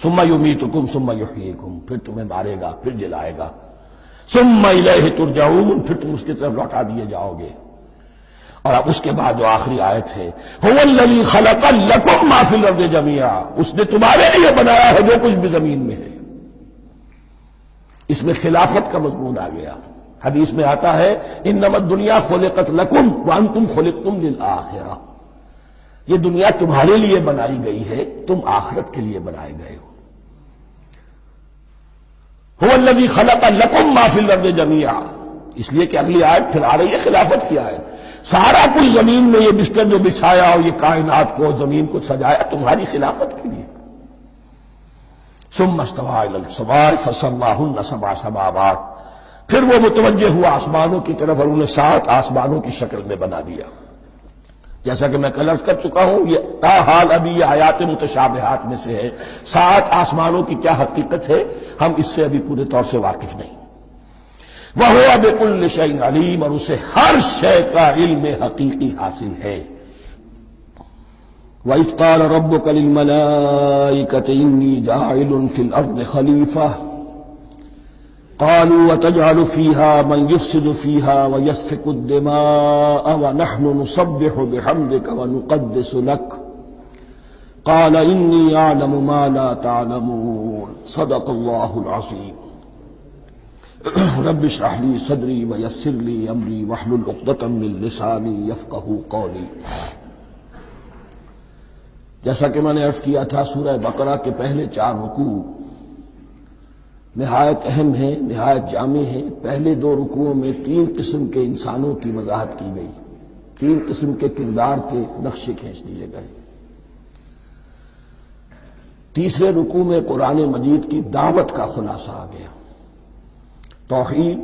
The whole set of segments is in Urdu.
ثم یمیتکم ثم یحییکم، پھر تمہیں مارے گا پھر جلائے گا، ثم الیہ ترجعون، پھر تم اس کی طرف لوٹا دیے جاؤ گے۔ اور اب اس کے بعد جو آخری آیت ہے، هو الذی خلق لکم ما فی الارض جمیعا، اس نے تمہارے لیے بنایا ہے جو کچھ بھی زمین میں ہے۔ اس میں خلافت کا مضمون آ گیا۔ حدیث میں آتا ہے انما الدنیا خلقت لکم وانتم خلقتم للآخرہ، یہ دنیا تمہارے لیے بنائی گئی ہے، تم آخرت کے لیے بنائے گئے ہو۔ هو الذی خلق لکم ما فی الارض جمیعا، اس لیے کہ اگلی آیت پھر آ رہی ہے خلافت کی آیت، سارا کچھ زمین میں یہ بستر جو بچھایا اور یہ کائنات کو زمین کو سجایا تمہاری خلافت کے لیے۔ ثم استوى الى السماء فسواهن سبع سماوات، پھر وہ متوجہ ہوا آسمانوں کی طرف اور انہیں 7 آسمانوں کی شکل میں بنا دیا۔ جیسا کہ میں کل عرض کر چکا ہوں، یہ تاحال ابھی یہ آیات متشابہات میں سے ہے۔ 7 آسمانوں کی کیا حقیقت ہے ہم اس سے ابھی پورے طور سے واقف نہیں۔ وَهُوَ بِكُلِّ شَيْءٍ عَلِيمٌ، اور اسے ہر شے کا علم حقیقی حاصل ہے۔ وَإِذْ قَالَ رَبُّكَ لِلْمَلَائِكَةِ إِنِّي جَاعِلٌ فِي الْأَرْضِ خَلِيفَةً قالوا وتجعل فيها من يفسد فيها ويسفك الدماء ونحن نسبح بحمدك ونقدس لك قال إني أعلم ما لا تعلمون صدق الله العظيم۔ رب اشرح لي صدري ويسر لي أمري واحلل عقدة من لساني يفقهوا قولي۔ جیسا کہ میں نے عرض کیا تھا، سورہ بقرہ کے پہلے 4 رکوع نہایت اہم ہیں، نہایت جامع ہیں۔ پہلے 2 رکوعوں میں 3 قسم کے انسانوں کی وضاحت کی گئی، 3 قسم کے کردار کے نقشے کھینچ دیے گئے۔ تیسرے رکوع میں قرآن مجید کی دعوت کا خلاصہ آ گیا، توحید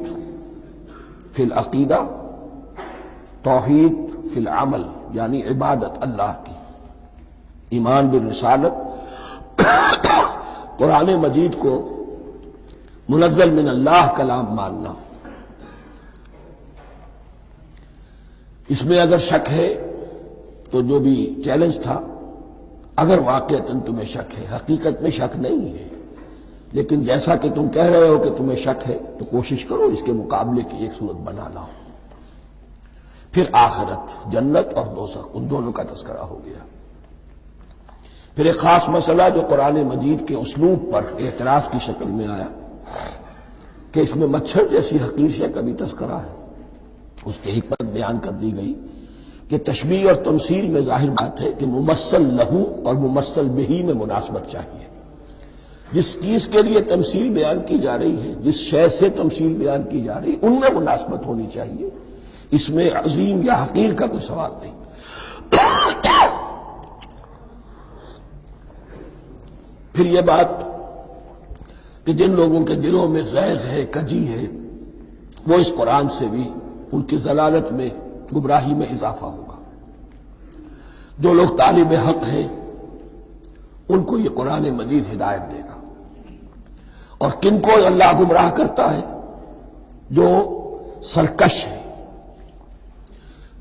فی العقیدہ، توحید فی العمل، یعنی عبادت اللہ کی، ایمان بالرسالت، قرآن مجید کو منزل من اللہ کلام ماننا۔ اس میں اگر شک ہے تو جو بھی چیلنج تھا، اگر واقعتاً تمہیں شک ہے، حقیقت میں شک نہیں ہے، لیکن جیسا کہ تم کہہ رہے ہو کہ تمہیں شک ہے تو کوشش کرو اس کے مقابلے کی ایک صورت بنا لاؤ۔ پھر آخرت، جنت اور دوزخ، ان دونوں کا تذکرہ ہو گیا۔ پھر ایک خاص مسئلہ جو قرآن مجید کے اسلوب پر اعتراض کی شکل میں آیا کہ اس میں مچھر جیسی حقیر شے کا بھی تذکرہ ہے، اس کی حکمت بیان کر دی گئی کہ تشبیہ اور تمثیل میں ظاہر بات ہے کہ ممثل لہو اور ممثل بہی میں مناسبت چاہیے۔ جس چیز کے لیے تمثیل بیان کی جا رہی ہے، جس شے سے تمثیل بیان کی جا رہی ہے، ان میں مناسبت ہونی چاہیے، اس میں عظیم یا حقیر کا کوئی سوال نہیں۔ پھر یہ بات کہ جن لوگوں کے دلوں میں زیغ ہے، کجی ہے، وہ اس قرآن سے بھی ان کی ضلالت میں، گمراہی میں اضافہ ہوگا۔ جو لوگ طالب حق ہیں ان کو یہ قرآن مجید ہدایت دے گا، اور کن کو اللہ گمراہ کرتا ہے؟ جو سرکش ہے،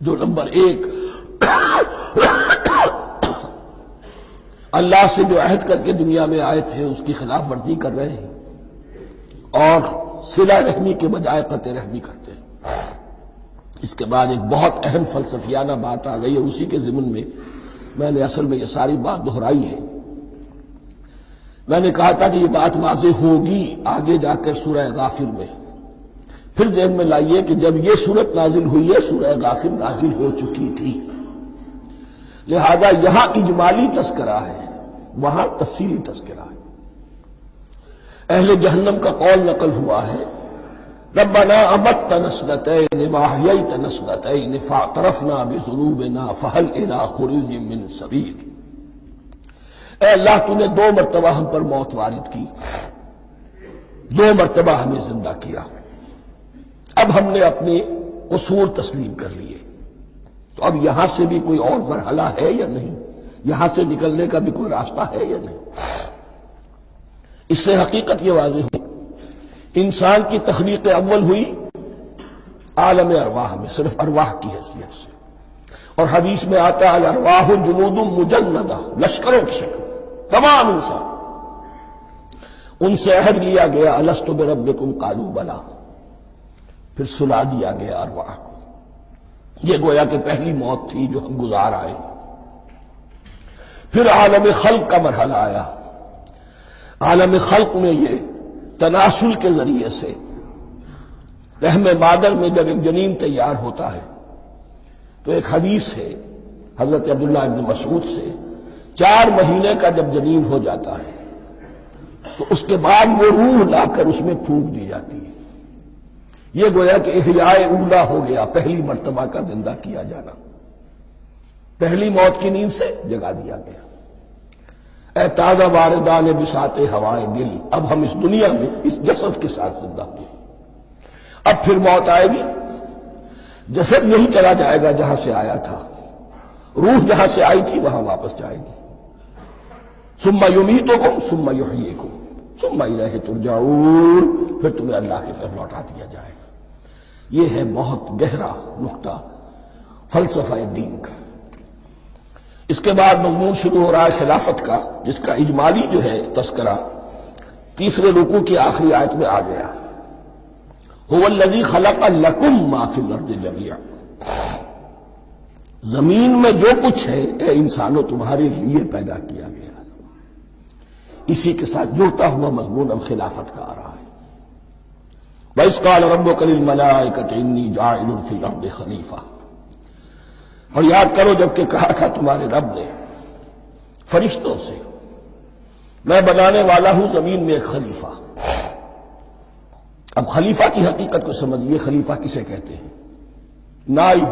جو نمبر 1 اللہ سے جو عہد کر کے دنیا میں آئے تھے اس کی خلاف ورزی کر رہے ہیں اور صلہ رحمی کے بجائے قطع رحمی کرتے ہیں۔ اس کے بعد ایک بہت اہم فلسفیانہ بات آ گئی، اور اسی کے ضمن میں میں نے اصل میں یہ ساری بات دہرائی ہے۔ میں نے کہا تھا کہ یہ بات واضح ہوگی آگے جا کر سورہ غافر میں۔ پھر ذہن میں لائیے کہ جب یہ صورت نازل ہوئی ہے، سورہ غافر نازل ہو چکی تھی، لہذا یہاں اجمالی تذکرہ ہے، وہاں تفصیلی تذکرہ ہے۔ اہل جہنم کا قول نقل ہوا ہے، ربنا امتنا اثنتین واحییتنا اثنتین فاعترفنا بذنوبنا فہل الی خروج من سبیل۔ اے اللہ، تو نے 2 مرتبہ ہم پر موت وارد کی، 2 مرتبہ ہمیں زندہ کیا، اب ہم نے اپنے قصور تسلیم کر لیے، تو اب یہاں سے بھی کوئی اور مرحلہ ہے یا نہیں؟ یہاں سے نکلنے کا بھی کوئی راستہ ہے یا نہیں؟ اس سے حقیقت یہ واضح ہوئی، انسان کی تخلیق اول ہوئی عالم ارواح میں، صرف ارواح کی حیثیت سے، اور حدیث میں آتا ہے الارواح جنود مجندہ، لشکروں کی شکل، تمام انسان ان سے عہد لیا گیا الست بربکم قالوا بلا، پھر سلا دیا گیا ارواح کو۔ یہ گویا کہ پہلی موت تھی جو ہم گزار آئے۔ پھر عالم خلق کا مرحلہ آیا۔ عالم خلق میں یہ تناسل کے ذریعے سے رحم مادر میں جب ایک جنین تیار ہوتا ہے تو ایک حدیث ہے حضرت عبداللہ ابن مسعود سے، 4 مہینے کا جب جنین ہو جاتا ہے تو اس کے بعد وہ روح لا کر اس میں پھونک دی جاتی ہے۔ یہ گویا کہ احیاء اولا ہو گیا، پہلی مرتبہ کا زندہ کیا جانا، پہلی موت کی نیند سے جگا دیا گیا۔ اے تازہ واردان بساط ہوائے دل، اب ہم اس دنیا میں اس جسد کے ساتھ زندہ ہوئے، اب پھر موت آئے گی، جسد یہی چلا جائے گا جہاں سے آیا تھا، روح جہاں سے آئی تھی وہاں واپس جائے گی۔ ثم یمیتکم ثم یحییکم ثم الیہ ترجعون، پھر تمہیں اللہ کی طرف لوٹا دیا جائے گا۔ یہ ہے بہت گہرا نقطہ فلسفہ دین کا۔ اس کے بعد مضمون شروع ہو رہا ہے خلافت کا، جس کا اجمالی جو ہے تذکرہ تیسرے رکوع کی آخری آیت میں آ گیا۔ هو الذی خلق لکم ما فی الارض جمیعا، زمین میں جو کچھ ہے اے انسانوں تمہارے لیے پیدا کیا گیا۔ اسی کے ساتھ جڑتا ہوا مضمون اب خلافت کا آ رہا ہے۔ وَإِذْ قَالَ رَبُّكَ لِلْمَلَائِكَةِ إِنِّي جَاعِلٌ فِي الْأَرْضِ خَلِيفَةً، اور یاد کرو جب کہ کہا تھا تمہارے رب نے فرشتوں سے، میں بنانے والا ہوں زمین میں ایک خلیفہ۔ اب خلیفہ کی حقیقت کو سمجھیے، خلیفہ کسے کہتے ہیں؟ نائب۔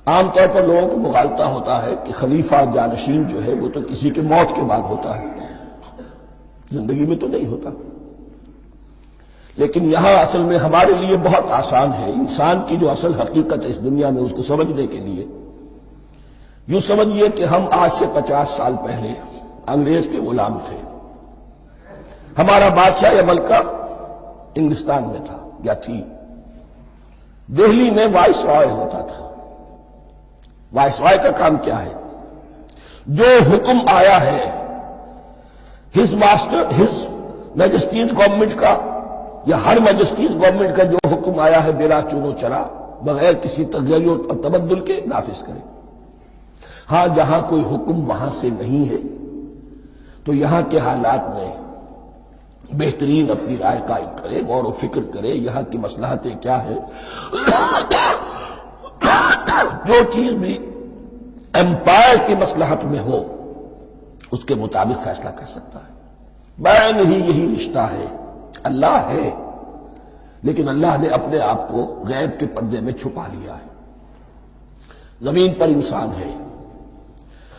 عام طور پر لوگوں کو مغالطہ ہوتا ہے کہ خلیفہ جانشین جو ہے وہ تو کسی کے موت کے بعد ہوتا ہے، زندگی میں تو نہیں ہوتا۔ لیکن یہاں اصل میں ہمارے لیے بہت آسان ہے، انسان کی جو اصل حقیقت ہے اس دنیا میں اس کو سمجھنے کے لیے یوں سمجھیے کہ ہم آج سے 50 سال پہلے انگریز کے غلام تھے، ہمارا بادشاہ یا ملکہ انگلستان میں تھا یا تھی، دہلی میں وائس رائے ہوتا تھا۔ وائس رائے کا کام کیا ہے؟ جو حکم آیا ہے ہز میجسٹیز گورنمنٹ کا یا ہر میجسٹیز گورنمنٹ کا جو حکم آیا ہے بلا چون و چرا، بغیر کسی تغیر اور تبدل کے نافذ کرے۔ ہاں جہاں کوئی حکم وہاں سے نہیں ہے تو یہاں کے حالات میں بہترین اپنی رائے قائم کرے، غور و فکر کرے، یہاں کی مصلحتیں کیا ہے، جو چیز بھی امپائر کی مصلحت میں ہو اس کے مطابق فیصلہ کر سکتا ہے۔ بین ہی یہی رشتہ ہے۔ اللہ ہے لیکن اللہ نے اپنے آپ کو غیب کے پردے میں چھپا لیا ہے۔ زمین پر انسان ہے،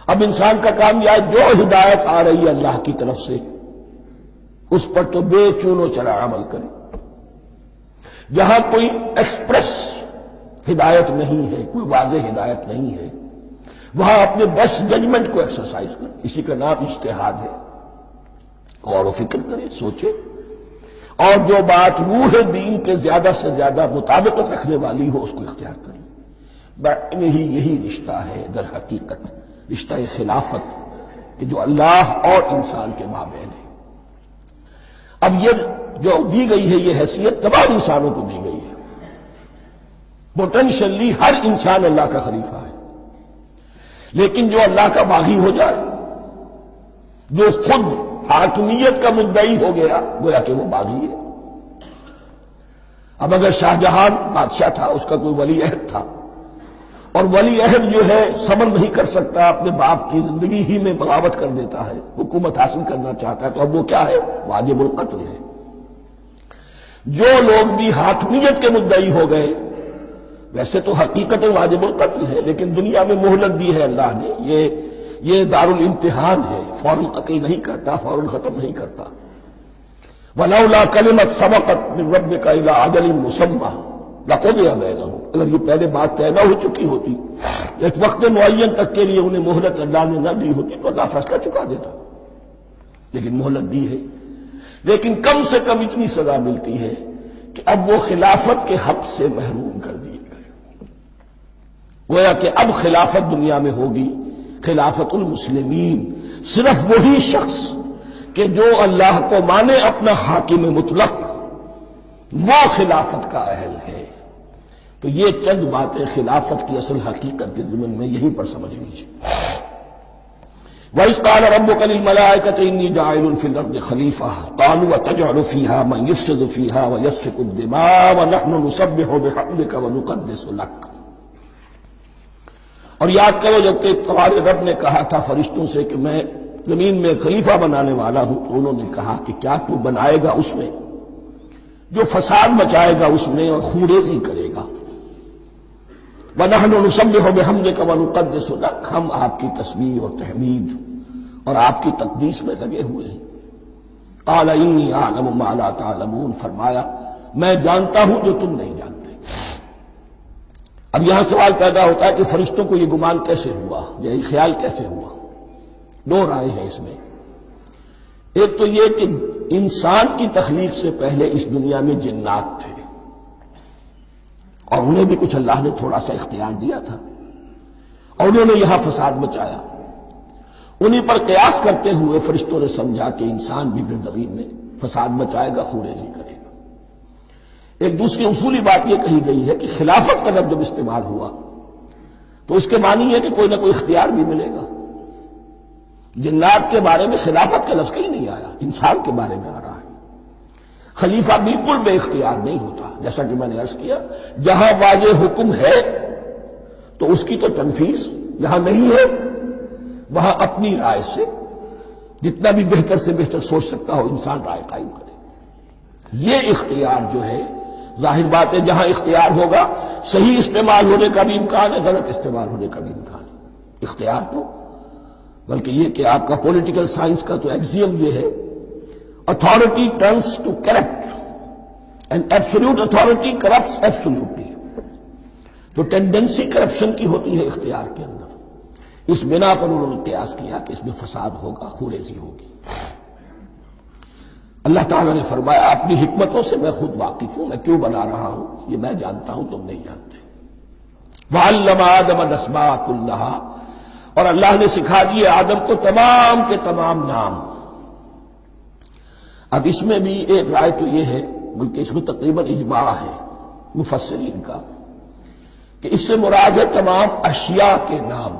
اب انسان کا کام یہ ہے جو ہدایت آ رہی ہے اللہ کی طرف سے اس پر تو بے چون و چرا عمل کرے۔ جہاں کوئی ایکسپریس ہدایت نہیں ہے، کوئی واضح ہدایت نہیں ہے، وہاں اپنے بیسٹ ججمنٹ کو ایکسرسائز کرے، اسی کا نام اجتہاد ہے۔ غور و فکر کرے، سوچے، اور جو بات روح دین کے زیادہ سے زیادہ مطابقت رکھنے والی ہو اس کو اختیار کرے۔ بین ہی یہی رشتہ ہے در حقیقت، رشتہ خلافت کہ جو اللہ اور انسان کے مابین ہے۔ اب یہ جو دی گئی ہے یہ حیثیت تمام انسانوں کو دی گئی ہے، پوٹینشلی ہر انسان اللہ کا خلیفہ ہے، لیکن جو اللہ کا باغی ہو جائے، جو خود حاکمیت کا مدعی ہو گیا، گویا کہ وہ باغی ہے۔ اب اگر شاہ جہاں بادشاہ تھا، اس کا کوئی ولی عہد تھا، اور ولی عہد جو ہے صبر نہیں کر سکتا، اپنے باپ کی زندگی ہی میں بغاوت کر دیتا ہے، حکومت حاصل کرنا چاہتا ہے، تو اب وہ کیا ہے؟ واجب القتل ہے۔ جو لوگ بھی حاکمیت کے مدعی ہو گئے، ویسے تو حقیقت واجب القتل ہے، لیکن دنیا میں مہلت دی ہے اللہ نے، یہ دار الامتحان ہے، فوراً قتل نہیں کرتا، فوراً ختم نہیں کرتا۔ وَلَوْلَا كَلِمَةٌ سَبَقَتْ مِنْ رَبِّكَ إِلَىٰ أَجَلٍ مُّسَمًّى لَقُضِيَ بَيْنَهُمْ، اگر یہ پہلے بات طے نہ ہو چکی ہوتی، ایک وقت معین تک کے لیے انہیں مہلت اللہ نے نہ دی ہوتی تو اللہ فیصلہ چکا دیتا، لیکن مہلت دی ہے۔ لیکن کم سے کم اتنی سزا ملتی ہے کہ اب وہ خلافت کے حق سے محروم کر دیے گئے۔ گویا کہ اب خلافت دنیا میں ہوگی خلافت المسلمین، صرف وہی شخص کہ جو اللہ کو مانے اپنا حاکم مطلق وہ خلافت کا اہل ہے۔ تو یہ چند باتیں خلافت کی اصل حقیقت کے ضمن میں یہیں پر سمجھ لیجیے۔ وَإِذْ قَالَ رَبُّكَ لِلْمَلَائِكَةِ إِنِّي جَاعِلٌ فِي الْأَرْضِ خَلِيفَةً قَالُوا أَتَجْعَلُ فِيهَا مَن يُفْسِدُ فِيهَا وَيَسْفِكُ الدِّمَاءَ وَنَحْنُ نُسَبِّحُ بِحَمْدِكَ وَنُقَدِّسُ لَكَ۔ اور یاد کرو جبکہ تمہارے رب نے کہا تھا فرشتوں سے کہ میں زمین میں خلیفہ بنانے والا ہوں، تو انہوں نے کہا کہ کیا تو بنائے گا اس میں جو فساد مچائے گا اس میں اور خوریزی کرے گا۔ وَنَحْنُ نُسَبِّحُ بِحَمْدِكَ وَنُقَدِّسُ لَكَ، ہم آپ کی تسبیح اور تحمید اور آپ کی تقدیس میں لگے ہوئے ہیں۔ قَالَ إِنِّي أَعْلَمُ مَا لَا تَعْلَمُونَ، فرمایا میں جانتا ہوں جو تم نہیں جانتے۔ اب یہاں سوال پیدا ہوتا ہے کہ فرشتوں کو یہ گمان کیسے ہوا، یہ خیال کیسے ہوا؟ دو رائے ہیں اس میں۔ ایک تو یہ کہ انسان کی تخلیق سے پہلے اس دنیا میں جنات تھے اور انہیں بھی کچھ اللہ نے تھوڑا سا اختیار دیا تھا اور انہوں نے یہاں فساد مچایا۔ انہی پر قیاس کرتے ہوئے فرشتوں نے سمجھا کہ انسان بھی پھر زمین میں فساد مچائے گا، خوریزی کرے گا۔ ایک دوسری اصولی بات یہ کہی گئی ہے کہ خلافت کا لفظ جب استعمال ہوا تو اس کے معنی ہے کہ کوئی نہ کوئی اختیار بھی ملے گا۔ جنات کے بارے میں خلافت کا لفظ کہیں نہیں آیا، انسان کے بارے میں آ رہا ہے۔ خلیفہ بالکل بے اختیار نہیں ہوتا، جیسا کہ میں نے عرض کیا جہاں واضح حکم ہے تو اس کی تو تنفیذ، جہاں نہیں ہے وہاں اپنی رائے سے جتنا بھی بہتر سے بہتر سوچ سکتا ہو انسان رائے قائم کرے۔ یہ اختیار جو ہے ظاہر بات ہے جہاں اختیار ہوگا صحیح استعمال ہونے کا بھی امکان ہے، غلط استعمال ہونے کا بھی امکان ہے۔ اختیار تو بلکہ یہ کہ آپ کا پولیٹیکل سائنس کا تو ایکسیم یہ ہے authority turns to corrupt and absolute authority corrupts absolutely۔ تو ٹینڈنسی کرپشن کی ہوتی ہے اختیار کے اندر، اس بنا پر انہوں نے قیاس کیا کہ اس میں فساد ہوگا، خوریزی ہوگی۔ اللہ تعالیٰ نے فرمایا اپنی حکمتوں سے میں خود واقف ہوں، میں کیوں بنا رہا ہوں یہ میں جانتا ہوں، تم نہیں جانتے۔ وَعَلَّمَ آدَمَ الْأَسْمَاءَ كُلَّهَا، اور اللہ نے سکھا دیے آدم کو تمام کے تمام نام۔ اب اس میں بھی ایک رائے تو یہ ہے، بلکہ اس میں تقریباً اجماع ہے مفسرین کا، کہ اس سے مراد ہے تمام اشیاء کے نام،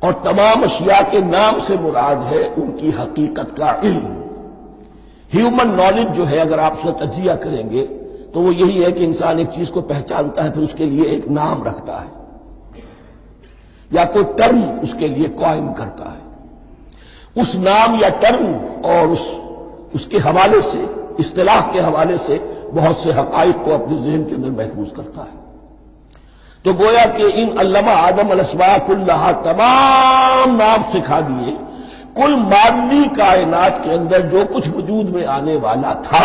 اور تمام اشیاء کے نام سے مراد ہے ان کی حقیقت کا علم۔ ہیومن نالج جو ہے اگر آپ اس کا تجزیہ کریں گے تو وہ یہی ہے کہ انسان ایک چیز کو پہچانتا ہے پھر اس کے لیے ایک نام رکھتا ہے یا کوئی ٹرم اس کے لیے قائم کرتا ہے۔ اس نام یا ٹرم اور اس کے حوالے سے، اصطلاح کے حوالے سے بہت سے حقائق کو اپنے ذہن کے اندر محفوظ کرتا ہے۔ تو گویا کہ ان علمہ آدم الاسماء کلہا تمام نام سکھا دیے کل مادی کائنات کے اندر جو کچھ وجود میں آنے والا تھا،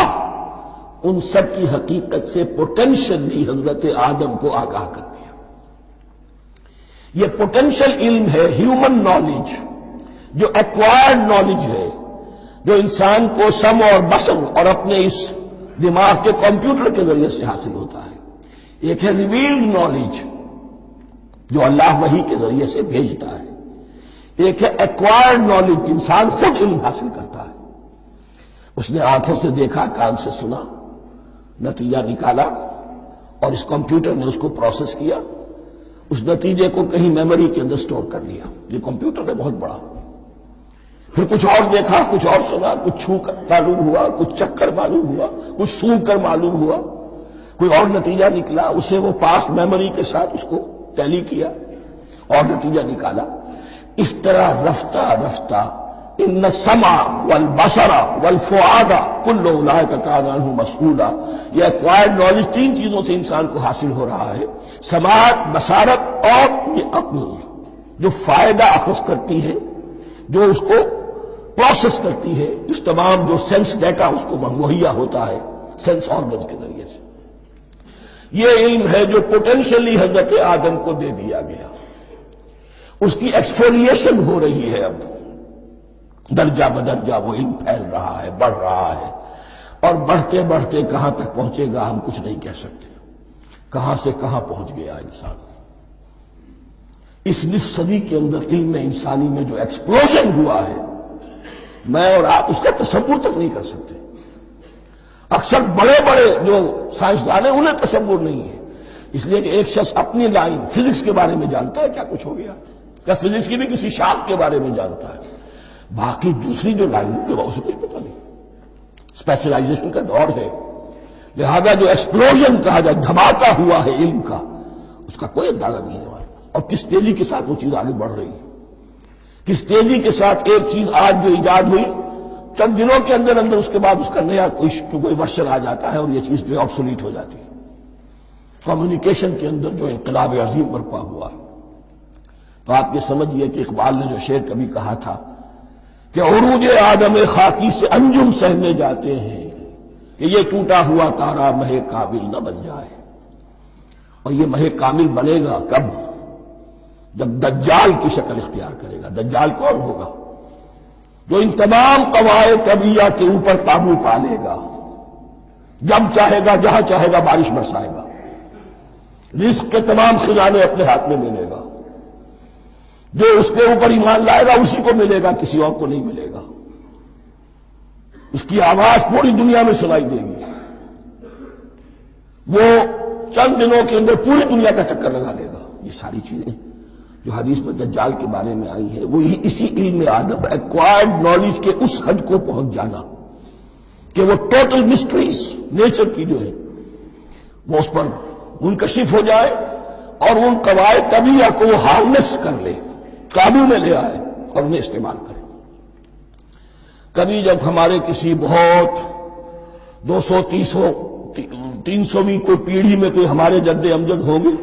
ان سب کی حقیقت سے پوٹینشلی حضرت آدم کو آگاہ کر دیا۔ یہ پوٹینشل علم ہے، ہیومن نالج، جو ایکوائرڈ نالج ہے، جو انسان کو سم اور بسم اور اپنے اس دماغ کے کمپیوٹر کے ذریعے سے حاصل ہوتا ہے۔ ایک ہے ریویلڈ نالج جو اللہ وحی کے ذریعے سے بھیجتا ہے، ایک ہے ایکوائرڈ نالج، انسان خود علم حاصل کرتا ہے۔ اس نے آنکھوں سے دیکھا، کان سے سنا، نتیجہ نکالا اور اس کمپیوٹر نے اس کو پروسیس کیا، اس نتیجے کو کہیں میموری کے اندر سٹور کر لیا۔ یہ کمپیوٹر ہے بہت بڑا۔ پھر کچھ اور دیکھا، کچھ اور سنا، کچھ چھو کر معلوم ہوا، کچھ چکھ کر معلوم ہوا، کچھ سونگھ کر معلوم ہوا، کوئی اور نتیجہ نکلا، اسے وہ پاسٹ میموری کے ساتھ اس کو ٹیلی کیا اور نتیجہ نکالا۔ اس طرح رفتہ رفتہ ان السمع والبصر والفؤاد کل اولئک کان عنہ مسئولا، یہ ایکوائرڈ نالج تین چیزوں سے انسان کو حاصل ہو رہا ہے، سماعت، بصارت اور یہ عقل، جو فائدہ اخذ کرتی ہے، جو اس کو پروسیس کرتی ہے، اس تمام جو سینس ڈیٹا اس کو مہیا ہوتا ہے سینس آرگنز کے ذریعے سے۔ یہ علم ہے جو پوٹینشلی حضرت آدم کو دے دیا گیا۔ اس کی ایکسفولیشن ہو رہی ہے، اب درجہ بدرجہ وہ علم پھیل رہا ہے، بڑھ رہا ہے، اور بڑھتے بڑھتے کہاں تک پہنچے گا ہم کچھ نہیں کہہ سکتے۔ کہاں سے کہاں پہنچ گیا انسان۔ اس نصف صدی کے اندر علم انسانی میں جو ایکسپلوژن ہوا ہے میں اور آپ اس کا تصور تک نہیں کر سکتے. اکثر بڑے بڑے جو سائنسدان ہیں انہیں تصور نہیں ہے، اس لیے کہ ایک شخص اپنی لائن فزکس کے بارے میں جانتا ہے کیا کچھ ہو گیا، یا فزکس کی بھی کسی شاخ کے بارے میں جانتا ہے، باقی دوسری جو لائن ہے اسے کچھ پتہ نہیں. اسپیشلائزیشن کا دور ہے، لہذا جو ایکسپلوژن کہا جائے دھماکہ ہوا ہے علم کا، اس کا کوئی اندازہ نہیں ہے ہمارے پاس. اور کس تیزی کے ساتھ وہ چیز آگے بڑھ رہی ہے، کس تیزی کے ساتھ ایک چیز آج جو ایجاد ہوئی چند دنوں کے اندر اندر اس کے بعد اس کا نیا کوئی ورژن آ جاتا ہے اور یہ چیز جو ہے آبسولیٹ ہو جاتی ہے. کمیونیکیشن کے اندر جو انقلاب عظیم برپا ہوا، تو آپ یہ سمجھیے کہ اقبال نے جو شعر کبھی کہا تھا کہ عروج آدم خاکی سے انجم سہنے جاتے ہیں کہ یہ ٹوٹا ہوا تارا مہ کامل نہ بن جائے. اور یہ مہ کامل بنے گا کب؟ جب دجال کی شکل اختیار کرے گا. دجال کون ہوگا؟ جو ان تمام قواعد طبیعہ کے اوپر قابو پا لے گا، جب چاہے گا جہاں چاہے گا بارش برسائے گا، رزق کے تمام خزانے اپنے ہاتھ میں لے لے گا، جو اس کے اوپر ایمان لائے گا اسی کو ملے گا، کسی اور کو نہیں ملے گا. اس کی آواز پوری دنیا میں سنائی دے گی، وہ چند دنوں کے اندر پوری دنیا کا چکر لگا لے گا. یہ ساری چیزیں جو حدیث میں دجال کے بارے میں آئی ہیں وہ اسی علم آدم ایکوائرڈ نالج کے اس حد کو پہنچ جانا کہ وہ ٹوٹل مسٹریز نیچر کی جو ہے وہ اس پر منکشف ہو جائے اور ان قواعد طبیعہ کو وہ ہارنس کر لے، قابو میں لے آئے اور انہیں استعمال کرے. کبھی جب ہمارے کسی بہت 200-300ویں کوئی پیڑھی میں کوئی ہمارے جد امجد ہوں گے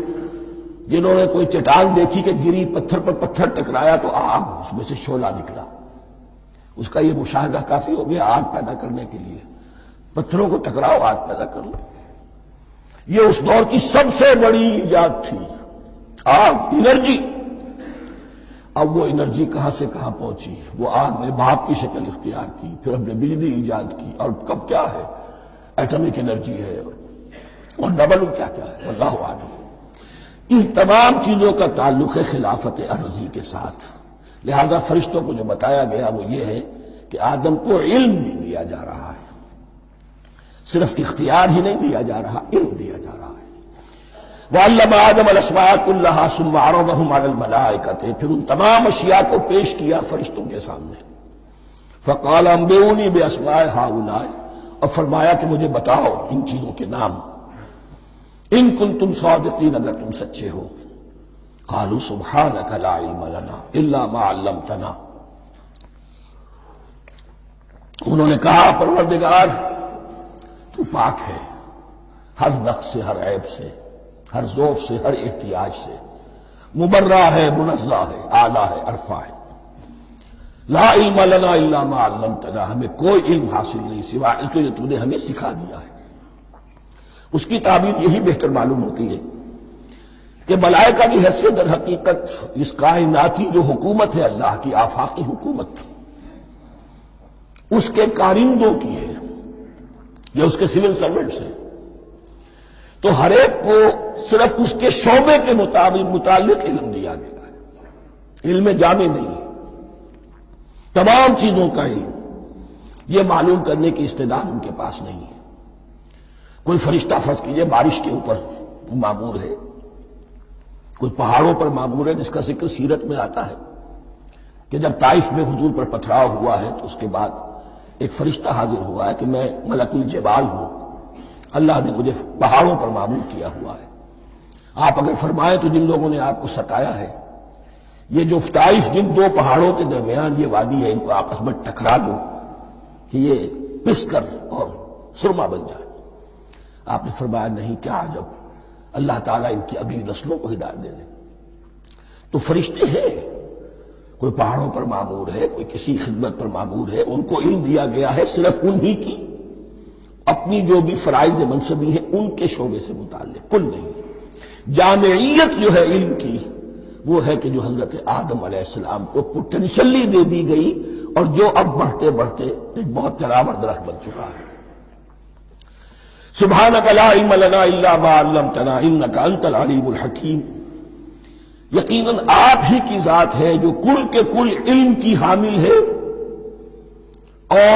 جنہوں نے کوئی چٹان دیکھی کہ گری، پتھر پر پتھر ٹکرایا تو آگ اس میں سے شعلہ نکلا، اس کا یہ مشاہدہ کافی ہو گیا آگ پیدا کرنے کے لیے. پتھروں کو ٹکراؤ آگ پیدا کر لو. یہ اس دور کی سب سے بڑی ایجاد تھی، آگ، انرجی. اب وہ انرجی کہاں سے کہاں پہنچی؟ وہ آگ نے بھاپ کی شکل اختیار کی، پھر ہم نے بجلی ایجاد کی، اور کب کیا ہے ایٹمک انرجی ہے اور ڈبل کیا کیا ہے اللہ عالم. ان تمام چیزوں کا تعلق ہے خلافت ارضی کے ساتھ. لہذا فرشتوں کو جو بتایا گیا وہ یہ ہے کہ آدم کو علم بھی دیا جا رہا ہے، صرف اختیار ہی نہیں دیا جا رہا، علم دیا جا رہا ہے. وَعَلَّمَ آدَمَ الْأَسْمَاءَ كُلَّهَا ثُمَّ عَرَضَهُمْ عَلَى الْمَلَائِكَةِ، پھر ان تمام اشیاء کو پیش کیا فرشتوں کے سامنے. فَقَالَ أَنبِئُونِي بِأَسْمَاءِ هَؤُلَاءِ، اور فرمایا کہ مجھے بتاؤ ان چیزوں کے نام، ان کنتم صادقین، اگر تم سچے ہو. قالوا سبحانك لا علم لنا الا ما علمتنا، انہوں نے کہا پروردگار تو پاک ہے ہر نقص سے، ہر عیب سے، ہر ضعف سے، ہر احتیاج سے، مبرہ ہے، منزہ ہے، اعلیٰ ہے، ارفع ہے. لا علم لنا الا ما علمتنا، ہمیں کوئی علم حاصل نہیں سوائے اس کو جو تو نے ہمیں سکھا دیا ہے. اس کی تعبیر یہی بہتر معلوم ہوتی ہے کہ ملائکہ کی حیثیت در حقیقت اس کائناتی جو حکومت ہے اللہ کی، آفاقی حکومت، اس کے کارندوں کی ہے، یہ اس کے سول سرونٹس ہیں. تو ہر ایک کو صرف اس کے شعبے کے متعلق علم دیا گیا ہے، علم جامع نہیں ہے. تمام چیزوں کا علم یہ معلوم کرنے کی استعداد ان کے پاس نہیں ہے. کوئی فرشتہ فرض کیجئے بارش کے اوپر مامور ہے، کوئی پہاڑوں پر مامور ہے، جس کا ذکر سیرت میں آتا ہے کہ جب طائف میں حضور پر پتھراؤ ہوا ہے تو اس کے بعد ایک فرشتہ حاضر ہوا ہے کہ میں ملک الجبال ہوں، اللہ نے مجھے پہاڑوں پر مامور کیا ہوا ہے. آپ اگر فرمائیں تو جن لوگوں نے آپ کو ستایا ہے، یہ جو طائف جن دو پہاڑوں کے درمیان یہ وادی ہے، ان کو آپس میں ٹکرا دو کہ یہ پس کر اور سرما بن جائے. آپ نے فرمایا نہیں، کیا عجب، اللہ تعالیٰ ان کی اگلی نسلوں کو ہدایت دے دے. تو فرشتے ہیں، کوئی پہاڑوں پر مامور ہے، کوئی کسی خدمت پر مامور ہے، ان کو علم دیا گیا ہے صرف انہی کی اپنی جو بھی فرائض منصبی ہیں ان کے شعبے سے متعلق، کل نہیں. جامعیت جو ہے علم کی وہ ہے کہ جو حضرت آدم علیہ السلام کو پوٹینشلی دے دی گئی اور جو اب بڑھتے بڑھتے ایک بہت تراور درخت بن چکا ہے. سبحانک لا علم لنا الا ما علمتنا انک انت العلیم الحکیم. یقیناً آپ ہی کی ذات ہے جو کل کے کل علم کی حامل ہے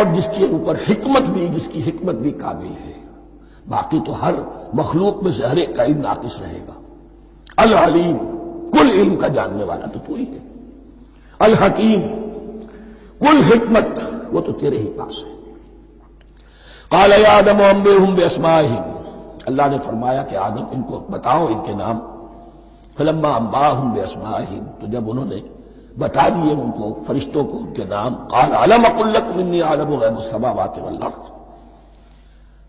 اور جس کے اوپر حکمت بھی، جس کی حکمت بھی کامل ہے. باقی تو ہر مخلوق میں سے ہر ایک کا علم ناقص رہے گا. العلیم، کل علم کا جاننے والا تو ہی ہے. الحکیم، کل حکمت وہ تو تیرے ہی پاس ہے. قال یا آدم انبئہم باسمائہم، اللہ نے فرمایا کہ آدم ان کو بتاؤ ان کے نام. فلما انباہم باسمائہم، تو جب انہوں نے بتا دیے ان کو، فرشتوں کو، ان کے نام. قال الم اقل لکم انی اعلم غیب السماوات والارض،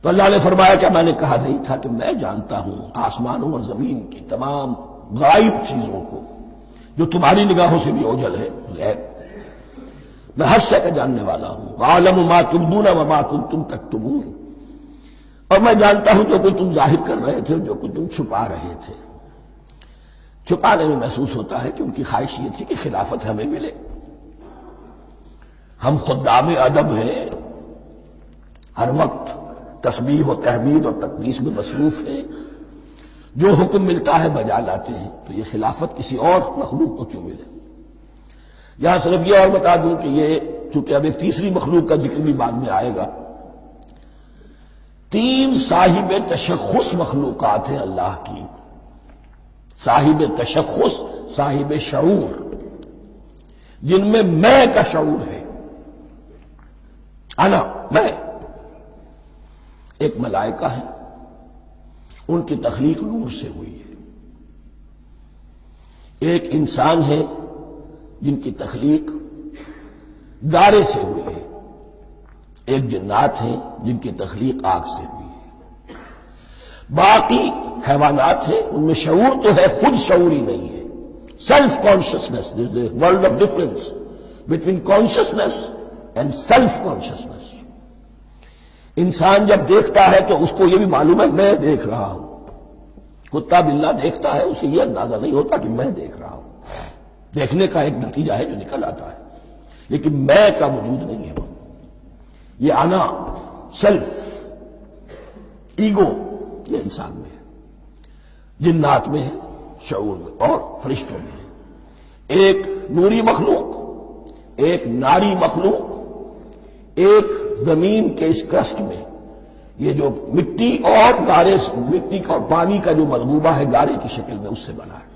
تو اللہ نے فرمایا کہ میں نے کہا نہیں تھا کہ میں جانتا ہوں آسمانوں اور زمین کی تمام غائب چیزوں کو جو تمہاری نگاہوں سے بھی اوجھل ہے، غیب. میں ہر شے کا جاننے والا ہوں. وَأَعْلَمُ مَا تُبْدُونَ وَمَا كُنتُمْ تَكْتُمُونَ، اور میں جانتا ہوں جو کچھ تم ظاہر کر رہے تھے، جو کچھ تم چھپا رہے تھے. چھپانے میں محسوس ہوتا ہے کہ ان کی خواہش یہ تھی کہ خلافت ہمیں ملے. ہم خدام ادب ہیں، ہر وقت تسبیح و تحمید اور تقدیس میں مصروف ہیں، جو حکم ملتا ہے بجا لاتے ہیں. تو یہ خلافت کسی اور مخلوق کو کیوں ملے؟ یہاں صرف یہ اور بتا دوں کہ یہ چونکہ اب ایک تیسری مخلوق کا ذکر بھی بعد میں آئے گا. 3 صاحب تشخص مخلوقات ہیں اللہ کی. صاحب تشخص، صاحب شعور، جن میں کا شعور ہے. انا، میں. ایک ملائکہ ہے، ان کی تخلیق نور سے ہوئی ہے. ایک انسان ہے جن کی تخلیق گارے سے ہوئی ہے. ایک جنات ہیں جن کی تخلیق آگ سے ہوئی ہے. باقی حیوانات ہیں، ان میں شعور تو ہے، خود شعوری نہیں ہے. Self consciousness, there is a world of difference between consciousness and self consciousness. انسان جب دیکھتا ہے تو اس کو یہ بھی معلوم ہے میں دیکھ رہا ہوں. کتا بلہ دیکھتا ہے، اسے یہ اندازہ نہیں ہوتا کہ میں دیکھ رہا ہوں. دیکھنے کا ایک نتیجہ ہے جو نکل آتا ہے، لیکن میں کا وجود نہیں ہے. یہ انا، سیلف، ایگو، یہ انسان میں ہے، جنات میں ہے، شعور میں، اور فرشتوں میں ہے. ایک نوری مخلوق، ایک ناری مخلوق، ایک زمین کے اس کرسٹ میں یہ جو مٹی اور گارے، مٹی کا اور پانی کا جو ملغوبہ ہے گارے کی شکل میں، اس سے بنا ہے.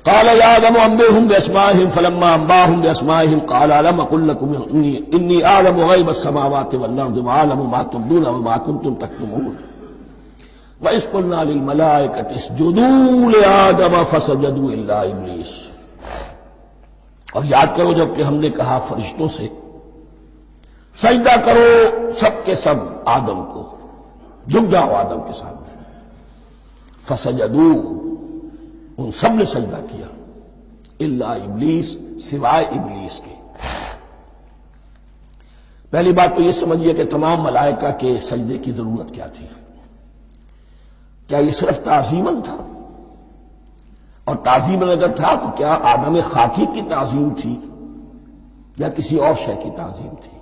قال یا آدم انبئہم باسمائہم فلما انباہم باسمائہم قال الم اقل لکم انی اعلم غیب السماوات والارض واعلم ما تبدون وما کنتم تکتمون وَإِذْ قُلْنَا لِلْمَلَائِكَةِ اسْجُدُوا لِآدَمَ فَسَجَدُوا إِلَّا إِبْلِيسَ. اور یاد کرو جب کہ ہم نے کہا فرشتوں سے سجدہ کرو سب کے سب آدم کو، جھک جاؤ آدم کے سامنے. فسجدوا، ان سب نے سجدہ کیا. الا ابلیس، سوائے ابلیس کے. پہلی بات تو یہ سمجھیے کہ تمام ملائکہ کے سجدے کی ضرورت کیا تھی. کیا یہ صرف تعظیماً تھا؟ اور تعظیماً اگر تھا تو کیا آدم خاکی کی تعظیم تھی یا کسی اور شے کی تعظیم تھی؟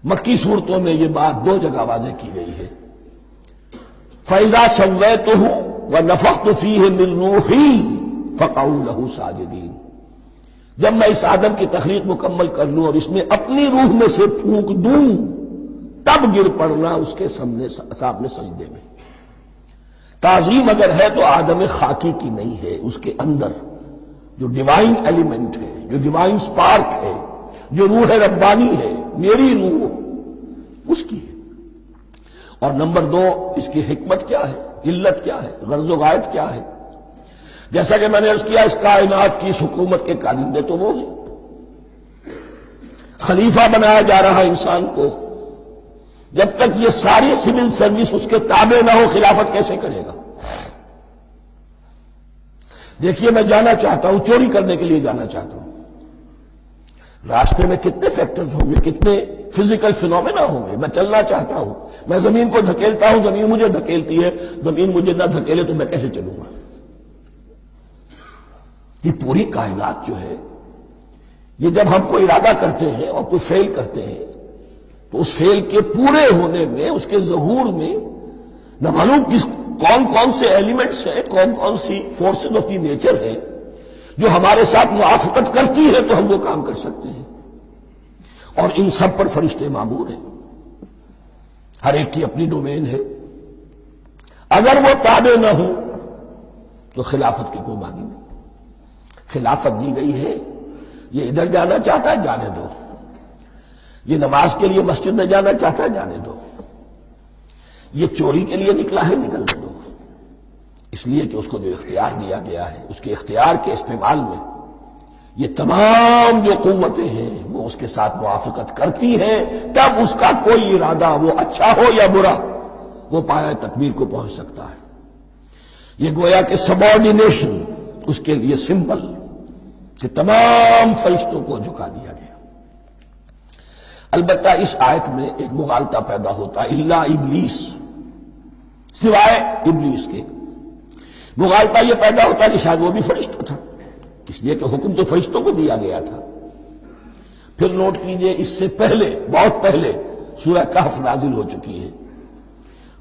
مکی صورتوں میں یہ بات 2 جگہ واضح کی گئی ہے. فَإِذَا سَوَّيْتُهُ وَنَفَخْتُ فِيهِ مِن رُوحِي فَقَعُوا لَهُ سَاجِدِينَ. جب میں اس آدم کی تخلیق مکمل کر لوں اور اس میں اپنی روح میں سے پھونک دوں، تب گر پڑنا اس کے سامنے سجدے میں. تعظیم اگر ہے تو آدم خاکی کی نہیں ہے، اس کے اندر جو ڈیوائن ایلیمنٹ ہے، جو ڈیوائن سپارک ہے، جو روح ربانی ہے، میری روح، اس کی ہے. اور نمبر 2، اس کی حکمت کیا ہے، علت کیا ہے، غرض و غایت کیا ہے؟ جیسا کہ میں نے عرض کیا، اس کائنات کی اس حکومت کے کارندے تو وہ ہیں. خلیفہ بنایا جا رہا انسان کو، جب تک یہ ساری سول سروس اس کے تابع نہ ہو خلافت کیسے کرے گا؟ دیکھیے میں جانا چاہتا ہوں، چوری کرنے کے لیے جانا چاہتا ہوں، راستے میں کتنے فیکٹرز ہوں گے، کتنے فزیکل فینومینا ہوں گے. میں چلنا چاہتا ہوں، میں زمین کو دھکیلتا ہوں، زمین مجھے دھکیلتی ہے، زمین مجھے نہ دھکیلے تو میں کیسے چلوں گا؟ یہ پوری کائنات جو ہے، یہ جب ہم کو ارادہ کرتے ہیں اور کوئی فیل کرتے ہیں تو اس فیل کے پورے ہونے میں، اس کے ظہور میں نہ معلوم کون کون سے ایلیمنٹس ہیں، کون کون سی فورسز آف دی نیچر ہیں جو ہمارے ساتھ موافقت کرتی ہے تو ہم وہ کام کر سکتے ہیں. اور ان سب پر فرشتے مامور ہیں، ہر ایک کی اپنی ڈومین ہے. اگر وہ تابع نہ ہوں تو خلافت کی کوئی معنی نہیں. خلافت دی گئی ہے، یہ ادھر جانا چاہتا ہے جانے دو، یہ نماز کے لیے مسجد میں جانا چاہتا ہے جانے دو، یہ چوری کے لیے نکلا ہے نکلنے دو. اس لیے کہ اس کو جو اختیار دیا گیا ہے، اس کے اختیار کے استعمال میں یہ تمام جو قوتیں ہیں وہ اس کے ساتھ موافقت کرتی ہیں، تب اس کا کوئی ارادہ وہ اچھا ہو یا برا وہ پایہ تکمیل کو پہنچ سکتا ہے. یہ گویا کہ سبارڈینیشن اس کے لیے سمبل کہ تمام فرشتوں کو جھکا دیا گیا. البتہ اس آیت میں ایک مغالطہ پیدا ہوتا ہے، الا ابلیس، سوائے ابلیس کے. مغالطہ یہ پیدا ہوتا ہے کہ شاید وہ بھی فرشتہ تھا، اس لیے کہ حکم تو فرشتوں کو دیا گیا تھا. پھر نوٹ کیجئے اس سے پہلے، بہت پہلے سورہ کہف نازل ہو چکی ہے،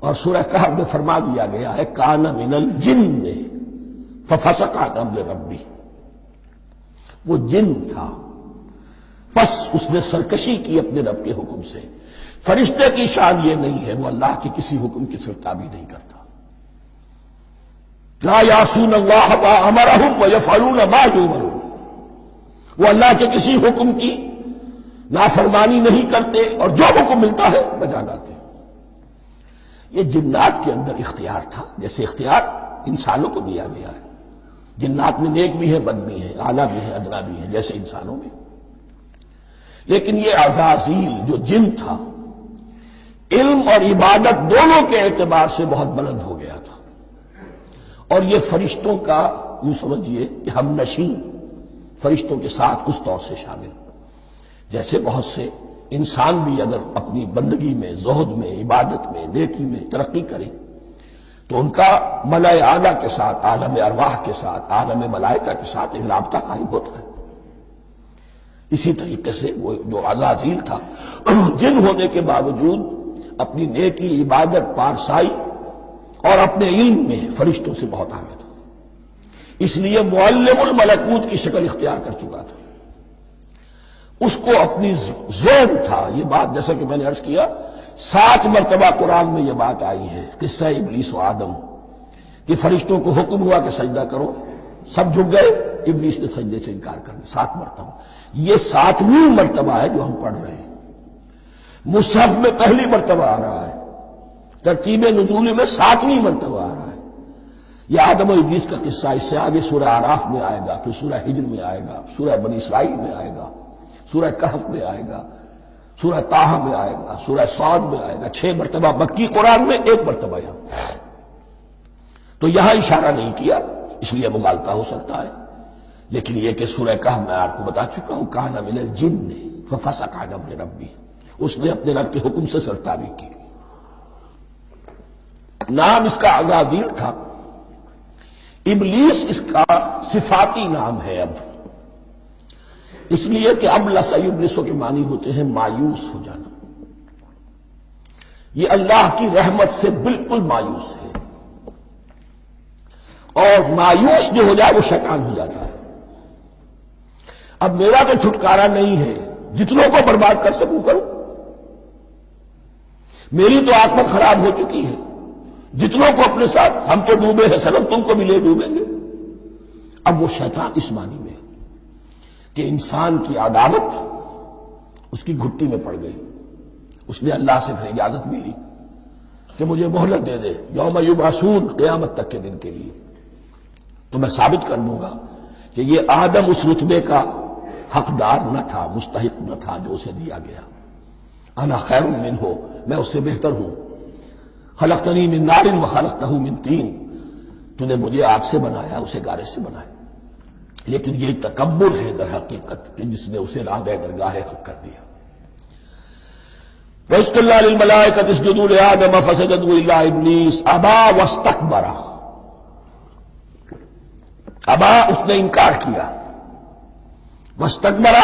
اور سورہ کہف میں فرما دیا گیا ہے کان من الجن ففسق عن امر ربی، وہ جن تھا بس اس نے سرکشی کی اپنے رب کے حکم سے. فرشتے کی شان یہ نہیں ہے، وہ اللہ کے کسی حکم کی سرتابی نہیں کرتا. لا یعصون اللہ ما امرہم ویفعلون ما یؤمرون، وہ اللہ کے کسی حکم کی نافرمانی نہیں کرتے اور جو حکم ملتا ہے بجا لاتے. یہ جنات کے اندر اختیار تھا جیسے اختیار انسانوں کو دیا گیا ہے. جنات میں نیک بھی ہے، بد بھی ہے، اعلیٰ بھی ہے، ادنا بھی ہے، جیسے انسانوں میں. لیکن یہ عزازیل جو جن تھا علم اور عبادت دونوں کے اعتبار سے بہت بلند ہو گیا تھا، اور یہ فرشتوں کا یوں سمجھیے کہ ہم نشین، فرشتوں کے ساتھ اس طور سے شامل. جیسے بہت سے انسان بھی اگر اپنی بندگی میں، زہد میں، عبادت میں، نیکی میں ترقی کریں تو ان کا ملائے اعلیٰ کے ساتھ، عالم ارواح کے ساتھ، عالم ملائکہ کے ساتھ ایک رابطہ قائم ہوتا ہے. اسی طریقے سے وہ جو عزازیل تھا جن ہونے کے باوجود اپنی نیکی، عبادت، پارسائی اور اپنے علم میں فرشتوں سے بہت آگے تھا. اس لیے معلم الملکوت کی شکل اختیار کر چکا تھا. اس کو اپنی زون تھا. یہ بات جیسا کہ میں نے عرض کیا 7 مرتبہ قرآن میں یہ بات آئی ہے، قصہ ابلیس و آدم، کہ فرشتوں کو حکم ہوا کہ سجدہ کرو، سب جھک گئے، ابلیس نے سجدے سے انکار کر دیا 7 مرتبہ. یہ 7ویں مرتبہ ہے جو ہم پڑھ رہے ہیں. مصحف میں پہلی مرتبہ آ رہا ہے، ترتیب نزول میں 7ویں مرتبہ آ رہا ہے. یہ آدم و ابلیس کا قصہ اس سے آگے سورہ اعراف میں آئے گا، پھر سورہ ہجر میں آئے گا، سورہ بنی اسرائیل میں آئے گا، سورہ کہف میں آئے گا، سورہ طٰہٰ میں آئے گا، سورہ صاد میں آئے گا. 6 مرتبہ مکی قرآن میں، 1 مرتبہ یہاں. تو یہاں اشارہ نہیں کیا، اس لیے مغالطہ ہو سکتا ہے. لیکن یہ کہ سورہ کہف میں آپ کو بتا چکا ہوں کان من الجن ففسق عن امر ربی، اس نے اپنے رب کے حکم سے سرتابی کی. نام اس کا عزازیل تھا. ابلیس اس کا صفاتی نام ہے اب، اس لیے کہ اب لسیبلسو کے معنی ہوتے ہیں مایوس ہو جانا. یہ اللہ کی رحمت سے بالکل مایوس ہے، اور مایوس جو ہو جائے وہ شیطان ہو جاتا ہے. اب میرا تو چھٹکارا نہیں ہے، جتنوں کو برباد کر سکوں کروں، میری تو عاقبت خراب ہو چکی ہے، جتنوں کو اپنے ساتھ، ہم تو ڈوبے ہیں سنم تم کو بھی لے ڈوبیں گے. اب وہ شیطان اس معنی میں کہ انسان کی عدالت اس کی گھٹی میں پڑ گئی. اس نے اللہ سے پھر اجازت بھی لی کہ مجھے مہلت دے دے، یوم یبعثون، قیامت تک کے دن کے لیے، تو میں ثابت کر دوں گا کہ یہ آدم اس رتبے کا حقدار نہ تھا، مستحق نہ تھا جو اسے دیا گیا. انا خیر منہ، میں اس سے بہتر ہوں. خلقتنی من نار وخلقتہ من طین، تو نے مجھے آگ سے بنایا، اسے گارے سے بنایا. لیکن یہ تکبر ہے در حقیقت کہ جس نے اسے راہ درگاہ حق کر دیا. وَإِذْ قُلْنَا لِلْمَلَائِكَةِ اسْجُدُوا لِآدَمَ فَسَجَدُوا إِلَّا إِبْلِيسَ أَبَىٰ وَاسْتَكْبَرَ. ابا، اس نے انکار کیا، واستکبر،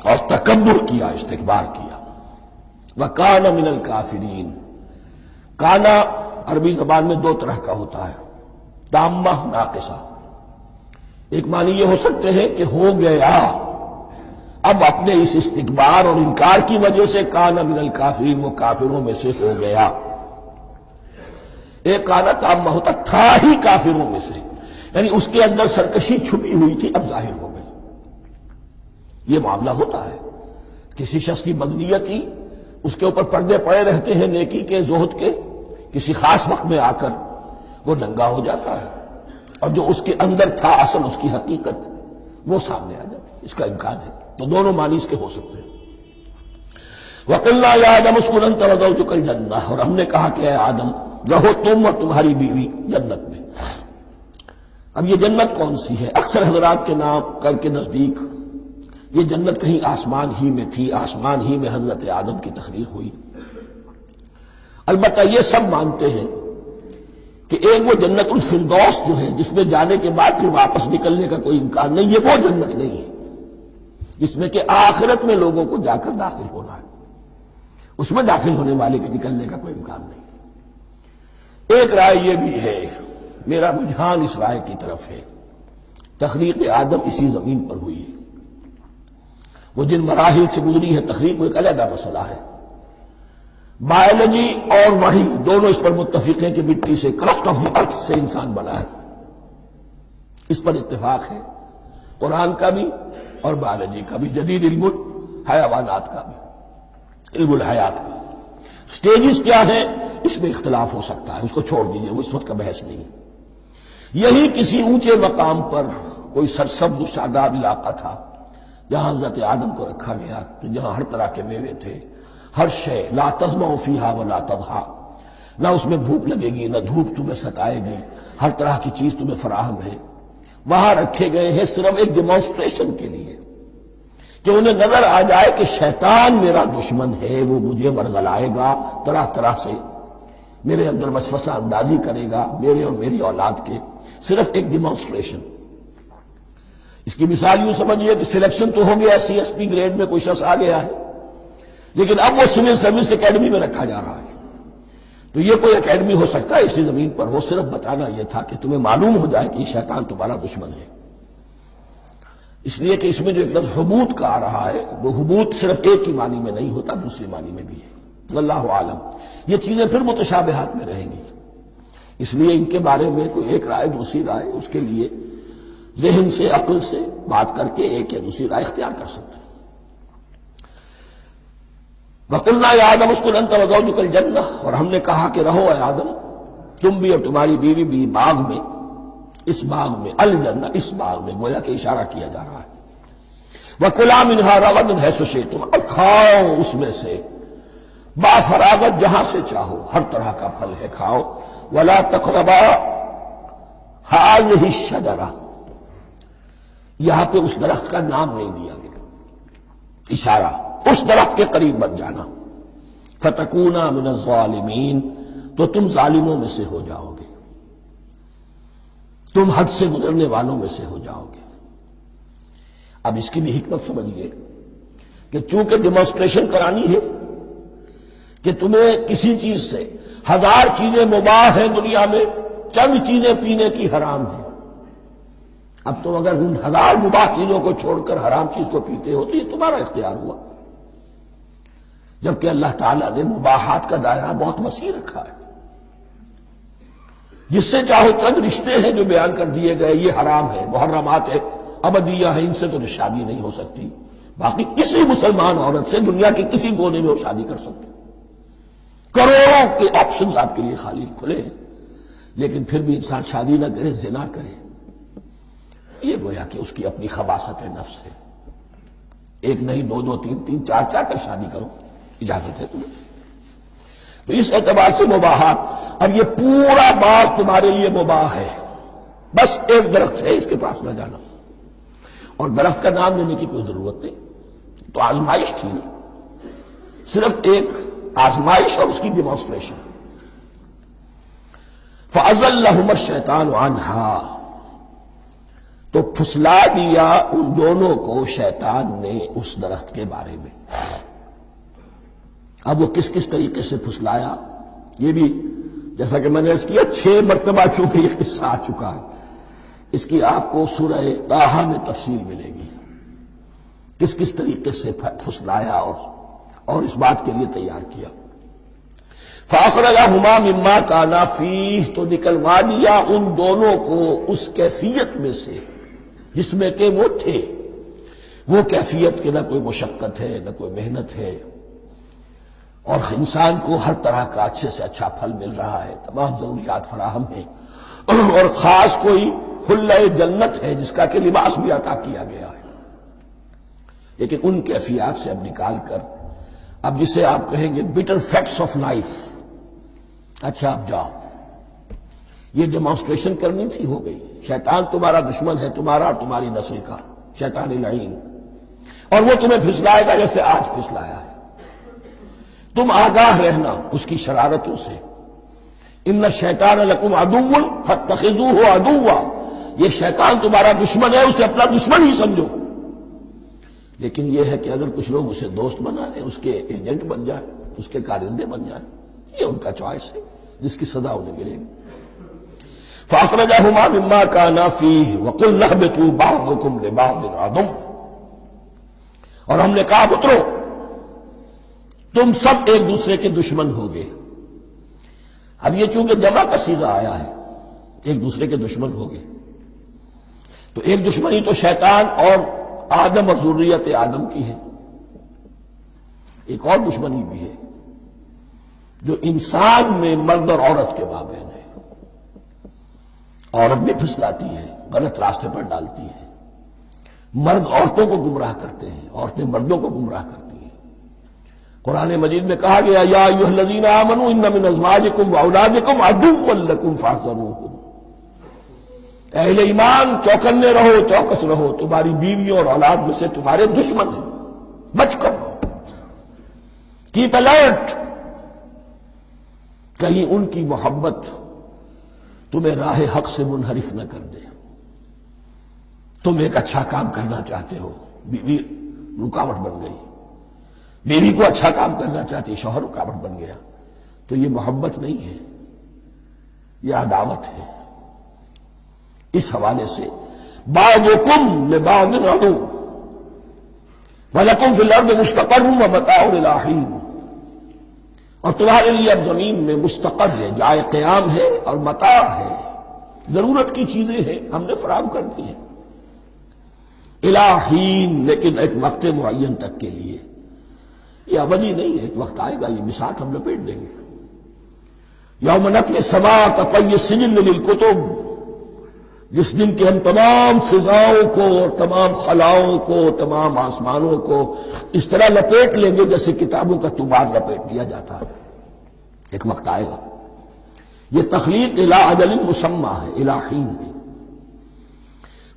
اور تکبر کیا، استکبار کیا. وَكَانَ مِنَ الْكَافِرِينَ. کانا عربی زبان میں 2 طرح کا ہوتا ہے، تامہ، ناقصہ. ایک معنی یہ ہو سکتے ہیں کہ ہو گیا، اب اپنے اس استکبار اور انکار کی وجہ سے کان من الکافرین، وہ کافروں میں سے ہو گیا۔ ایک کانا تامہ ہوتا تھا ہی کافروں میں سے، یعنی اس کے اندر سرکشی چھپی ہوئی تھی، اب ظاہر ہو گئی۔ یہ معاملہ ہوتا ہے، کسی شخص کی بدنیت ہی اس کے اوپر پردے پڑے رہتے ہیں نیکی کے، زہد کے، کسی خاص وقت میں آ کر وہ ننگا ہو جاتا ہے، اور جو اس کے اندر تھا اصل، اس کی حقیقت، وہ سامنے آ جاتی ہے۔ اس کا امکان ہے، تو دونوں معنی اس کے ہو سکتے ہیں۔ وَقُلْنَا يَا آدَمُ اسْكُنْ أَنْتَ وَزَوْجُكَ الْجَنَّةَ، اور ہم نے کہا کہ اے آدم رہو تم اور تمہاری بیوی جنت میں۔ اب یہ جنت کون سی ہے؟ اکثر حضرات کے نام کر کے نزدیک یہ جنت کہیں آسمان ہی میں تھی، آسمان ہی میں حضرت آدم کی تخلیق ہوئی۔ البتہ یہ سب مانتے ہیں کہ ایک وہ جنت الفردوس جو ہے، جس میں جانے کے بعد پھر واپس نکلنے کا کوئی امکان نہیں، یہ وہ جنت نہیں ہے جس میں کہ آخرت میں لوگوں کو جا کر داخل ہونا ہے، اس میں داخل ہونے والے کے نکلنے کا کوئی امکان نہیں۔ ایک رائے یہ بھی ہے، میرا رجحان اس رائے کی طرف ہے، تخلیق آدم اسی زمین پر ہوئی ہے۔ وہ جن مراحل سے گزری ہے تخلیق، وہ ایک علیحدہ مسئلہ ہے۔ بایولوجی اور وحی دونوں اس پر متفق ہیں کہ مٹی سے، کرسٹ آف دی ارتھ سے انسان بنا ہے، اس پر اتفاق ہے، قرآن کا بھی اور بایولوجی کا بھی، جدید علم الحیوانات کا بھی، علم الحیات کا۔ سٹیجز کیا ہیں اس میں اختلاف ہو سکتا ہے، اس کو چھوڑ دیجئے، وہ اس وقت کا بحث نہیں۔ یہی کسی اونچے مقام پر کوئی سرسبز و شاداب علاقہ تھا جہاں حضرت آدم کو رکھا گیا، جہاں ہر طرح کے میوے تھے، ہر شے، لا تظمأ فیہا ولا تضحیٰ، نہ اس میں بھوک لگے گی، نہ دھوپ تمہیں ستائے گی، ہر طرح کی چیز تمہیں فراہم ہے۔ وہاں رکھے گئے ہیں صرف ایک ڈیمانسٹریشن کے لیے کہ انہیں نظر آ جائے کہ شیطان میرا دشمن ہے، وہ مجھے ورغلائے گا، طرح طرح سے میرے اندر وسوسہ اندازی کرے گا، میرے اور میری اولاد کے، صرف ایک ڈیمانسٹریشن۔ اس کی مثال یوں سمجھیے کہ سلیکشن تو ہو گیا، سی ایس پی گریڈ میں کوئی شخص آ گیا ہے، لیکن اب وہ سول سروس اکیڈمی میں رکھا جا رہا ہے۔ تو یہ کوئی اکیڈمی ہو سکتا ہے اسی زمین پر، وہ صرف بتانا یہ تھا کہ تمہیں معلوم ہو جائے کہ یہ شیطان تمہارا دشمن ہے۔ اس لیے کہ اس میں جو ایک لفظ حبوط کا آ رہا ہے، وہ حبوط صرف ایک ہی معنی میں نہیں ہوتا، دوسری معنی میں بھی ہے۔ واللہ عالم، یہ چیزیں پھر متشابہات میں رہیں گی، اس لیے ان کے بارے میں کوئی ایک رائے دوسری رائے، اس کے لیے ذہن سے، عقل سے بات کر کے ایک یا دوسری رائے اختیار کر سکتے ہیں۔ وَقُلْنَا يَا آدَمُ اسْكُنْ أَنْتَ وَزَوْجُكَ الْجَنَّةَ، اور ہم نے کہا کہ رہو اے آدم تم بھی اور تمہاری بیوی بھی باغ میں، اس باغ میں، الجنہ، اس باغ میں، گویا کہ اشارہ کیا جا رہا ہے۔ وَكُلَا مِنْهَا رَغَدًا حَيْثُ شِئْتُمْ، اور کھاؤ اس میں سے با فراغت جہاں سے چاہو، ہر طرح کا پھل ہے کھاؤ۔ وَلَا تَقْرَبَا هَٰذِهِ الشَّجَرَةَ، یہاں پہ اس درخت کا نام نہیں دیا گیا، اشارہ اس درخت کے قریب مت جانا۔ فَتَكُونَا مِنَ الظَّالِمِينَ، تو تم ظالموں میں سے ہو جاؤ گے، تم حد سے گزرنے والوں میں سے ہو جاؤ گے۔ اب اس کی بھی حکمت سمجھیے کہ چونکہ ڈیمانسٹریشن کرانی ہے کہ تمہیں کسی چیز سے، ہزار چیزیں مباح ہیں دنیا میں، چند چیزیں پینے کی حرام ہیں، اب تم اگر ان ہزار مباح چیزوں کو چھوڑ کر حرام چیز کو پیتے ہو تو یہ تمہارا اختیار ہوا، جبکہ اللہ تعالیٰ نے مباحات کا دائرہ بہت وسیع رکھا ہے۔ جس سے چاہو چند رشتے ہیں جو بیان کر دیے گئے، یہ حرام ہے، محرمات ہے، ابدیہ ہیں، ان سے تو شادی نہیں ہو سکتی، باقی کسی مسلمان عورت سے دنیا کے کسی کونے میں وہ شادی کر سکتے، کروڑوں کے آپشنز آپ کے لیے خالی کھلے ہیں، لیکن پھر بھی انسان شادی نہ کرے، زنا کرے، یہ گویا کہ اس کی اپنی خباثت نفس ہے۔ ایک نہیں، دو دو، تین تین، چار چار کر شادی کرو، اجازت ہے تمہیں۔ تو اس اعتبار سے مباحات، اب یہ پورا باغ تمہارے لیے مباح ہے، بس ایک درخت ہے اس کے پاس نہ جانا، اور درخت کا نام لینے کی کوئی ضرورت نہیں، تو آزمائش تھی نا، صرف ایک آزمائش اور اس کی ڈیمانسٹریشن۔ فَأَزَلَّهُمَا الشَّيْطَانُ عَنْهَا، تو پھسلا دیا ان دونوں کو شیطان نے اس درخت کے بارے میں۔ اب وہ کس کس طریقے سے پھسلایا، یہ بھی جیسا کہ میں نے عرض کیا 6 مرتبہ چونکہ یہ قصہ آ چکا ہے، اس کی آپ کو سورہ طٰہٰ میں تفصیل ملے گی۔ کس کس طریقے سے پھسلایا اور اس بات کے لیے تیار کیا. فَأَخْرَجَهُمَا مِمَّا كَانَا فِيهِ، تو نکلوا دیا ان دونوں کو اس کیفیت میں سے جس میں کہ وہ تھے. وہ کیفیت کہ نہ کوئی مشقت ہے نہ کوئی محنت ہے، اور انسان کو ہر طرح کا اچھے سے اچھا پھل مل رہا ہے، تمام ضروریات فراہم ہیں، اور خاص کوئی حلہ جنت ہے جس کا کہ لباس بھی عطا کیا گیا ہے. لیکن ان کیفیات سے اب نکال کر اب جسے آپ کہیں گے بٹر فیکٹس آف لائف، اچھا اب جاؤ، یہ ڈیمانسٹریشن کرنی تھی، ہو گئی. شیطان تمہارا دشمن ہے، تمہارا اور تمہاری نسل کا، شیطان لعین، اور وہ تمہیں پھسلائے گا جیسے آج پھسلایا ہے. تم آگاہ رہنا اس کی شرارتوں سے. ان الشیطان لکم عدو فاتخذوہ عدوا، یہ شیطان تمہارا دشمن ہے، اسے اپنا دشمن ہی سمجھو. لیکن یہ ہے کہ اگر کچھ لوگ اسے دوست بنا لیں، اس کے ایجنٹ بن جائیں، اس کے کارندے بن جائیں، یہ ان کا چوائس ہے جس کی سزا انہیں ملے گی. فَأَخْرَجَهُمَا مِمَّا كَانَا فِيهِ وَقُلْنَا اهْبِطُوا بَعْضُكُمْ لِبَعْضٍ عَدُوٌّ، اور ہم نے کہا اترو، تم سب ایک دوسرے کے دشمن ہوگے. اب یہ چونکہ جمع کا صیغہ آیا ہے، ایک دوسرے کے دشمن ہوگے، تو ایک دشمنی تو شیطان اور آدم اور ذریت آدم کی ہے. ایک اور دشمنی بھی ہے جو انسان میں مرد اور عورت کے مابین ہے. عورت بھی پھسلاتی ہے، غلط راستے پر ڈالتی ہے. مرد عورتوں کو گمراہ کرتے ہیں، عورتیں مردوں کو گمراہ کرتی ہیں. قرآن مجید میں کہا گیا یا ایھا الذین آمنوا ان من ازواجکم واولادکم عدوا لکم فاحذروہم. اہل ایمان چوکنے رہو، چوکس رہو، تمہاری بیویوں اور اولاد میں سے تمہارے دشمن ہیں، بچ کر رہو. کیپ الرٹ، کہیں ان کی محبت تمہیں راہ حق سے منحرف نہ کر دے. تم ایک اچھا کام کرنا چاہتے ہو، بیوی رکاوٹ بن گئی، بیوی کو اچھا کام کرنا چاہتی، شوہر رکاوٹ بن گیا، تو یہ محبت نہیں ہے، یہ عداوت ہے. اس حوالے سے بعضکم لبعض عدو ولکم فی الارض مستقر ومتاع الی حین، اور تمہارے لیے اب زمین میں مستقر ہے، جائے قیام ہے، اور متاع ہے، ضرورت کی چیزیں ہیں ہم نے فراہم کر دی ہیں. الی حین، لیکن ایک وقت معین تک کے لیے، یہ ابدی نہیں ہے، ایک وقت آئے گا یہ بساط ہم لپیٹ دیں گے. یوم نطوی السماء کطی السجل للکتب، جس دن کے ہم تمام فضاؤں کو اور تمام خلاؤں کو، تمام آسمانوں کو اس طرح لپیٹ لیں گے جیسے کتابوں کا تبار لپیٹ لیا جاتا ہے. ایک وقت آئے گا. یہ تخلیق الی اجل مسمى ہے، الی حین ہے.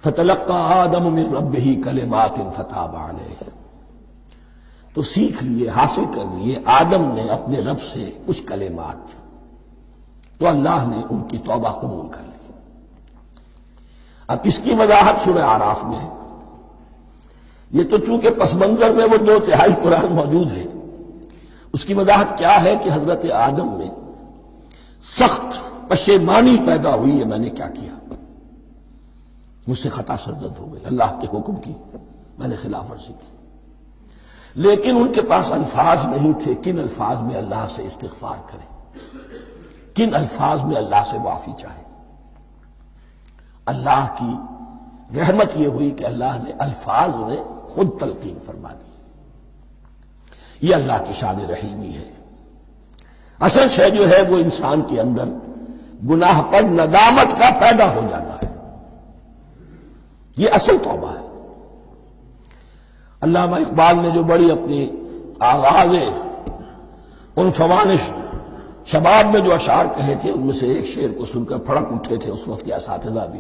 فتلقى آدم من ربہ کلمات فتاب علیہ، تو سیکھ لیے، حاصل کر لیے آدم نے اپنے رب سے کچھ کلمات، تو اللہ نے ان کی توبہ قبول کر لی. اب اس کی وضاحت سورہ اعراف میں ہے. یہ تو چونکہ پس منظر میں وہ 2/3 قرآن موجود ہے، اس کی وضاحت کیا ہے کہ حضرت آدم میں سخت پشیمانی پیدا ہوئی ہے، میں نے کیا کیا، مجھ سے خطا سرزد ہو گئی، اللہ کے حکم کی میں نے خلاف ورزی کی. لیکن ان کے پاس الفاظ نہیں تھے کن الفاظ میں اللہ سے استغفار کریں، کن الفاظ میں اللہ سے معافی چاہے. اللہ کی رحمت یہ ہوئی کہ اللہ نے الفاظ انہیں خود تلقین فرما دی. یہ اللہ کی شان رحیمی ہے. اصل شے جو ہے وہ انسان کے اندر گناہ پر ندامت کا پیدا ہو جانا ہے، یہ اصل توبہ ہے. علامہ اقبال نے جو بڑی اپنی آغاز عنفوان شباب میں جو اشعار کہے تھے، ان میں سے ایک شعر کو سن کر پھڑک اٹھے تھے اس وقت کے اساتذہ بھی.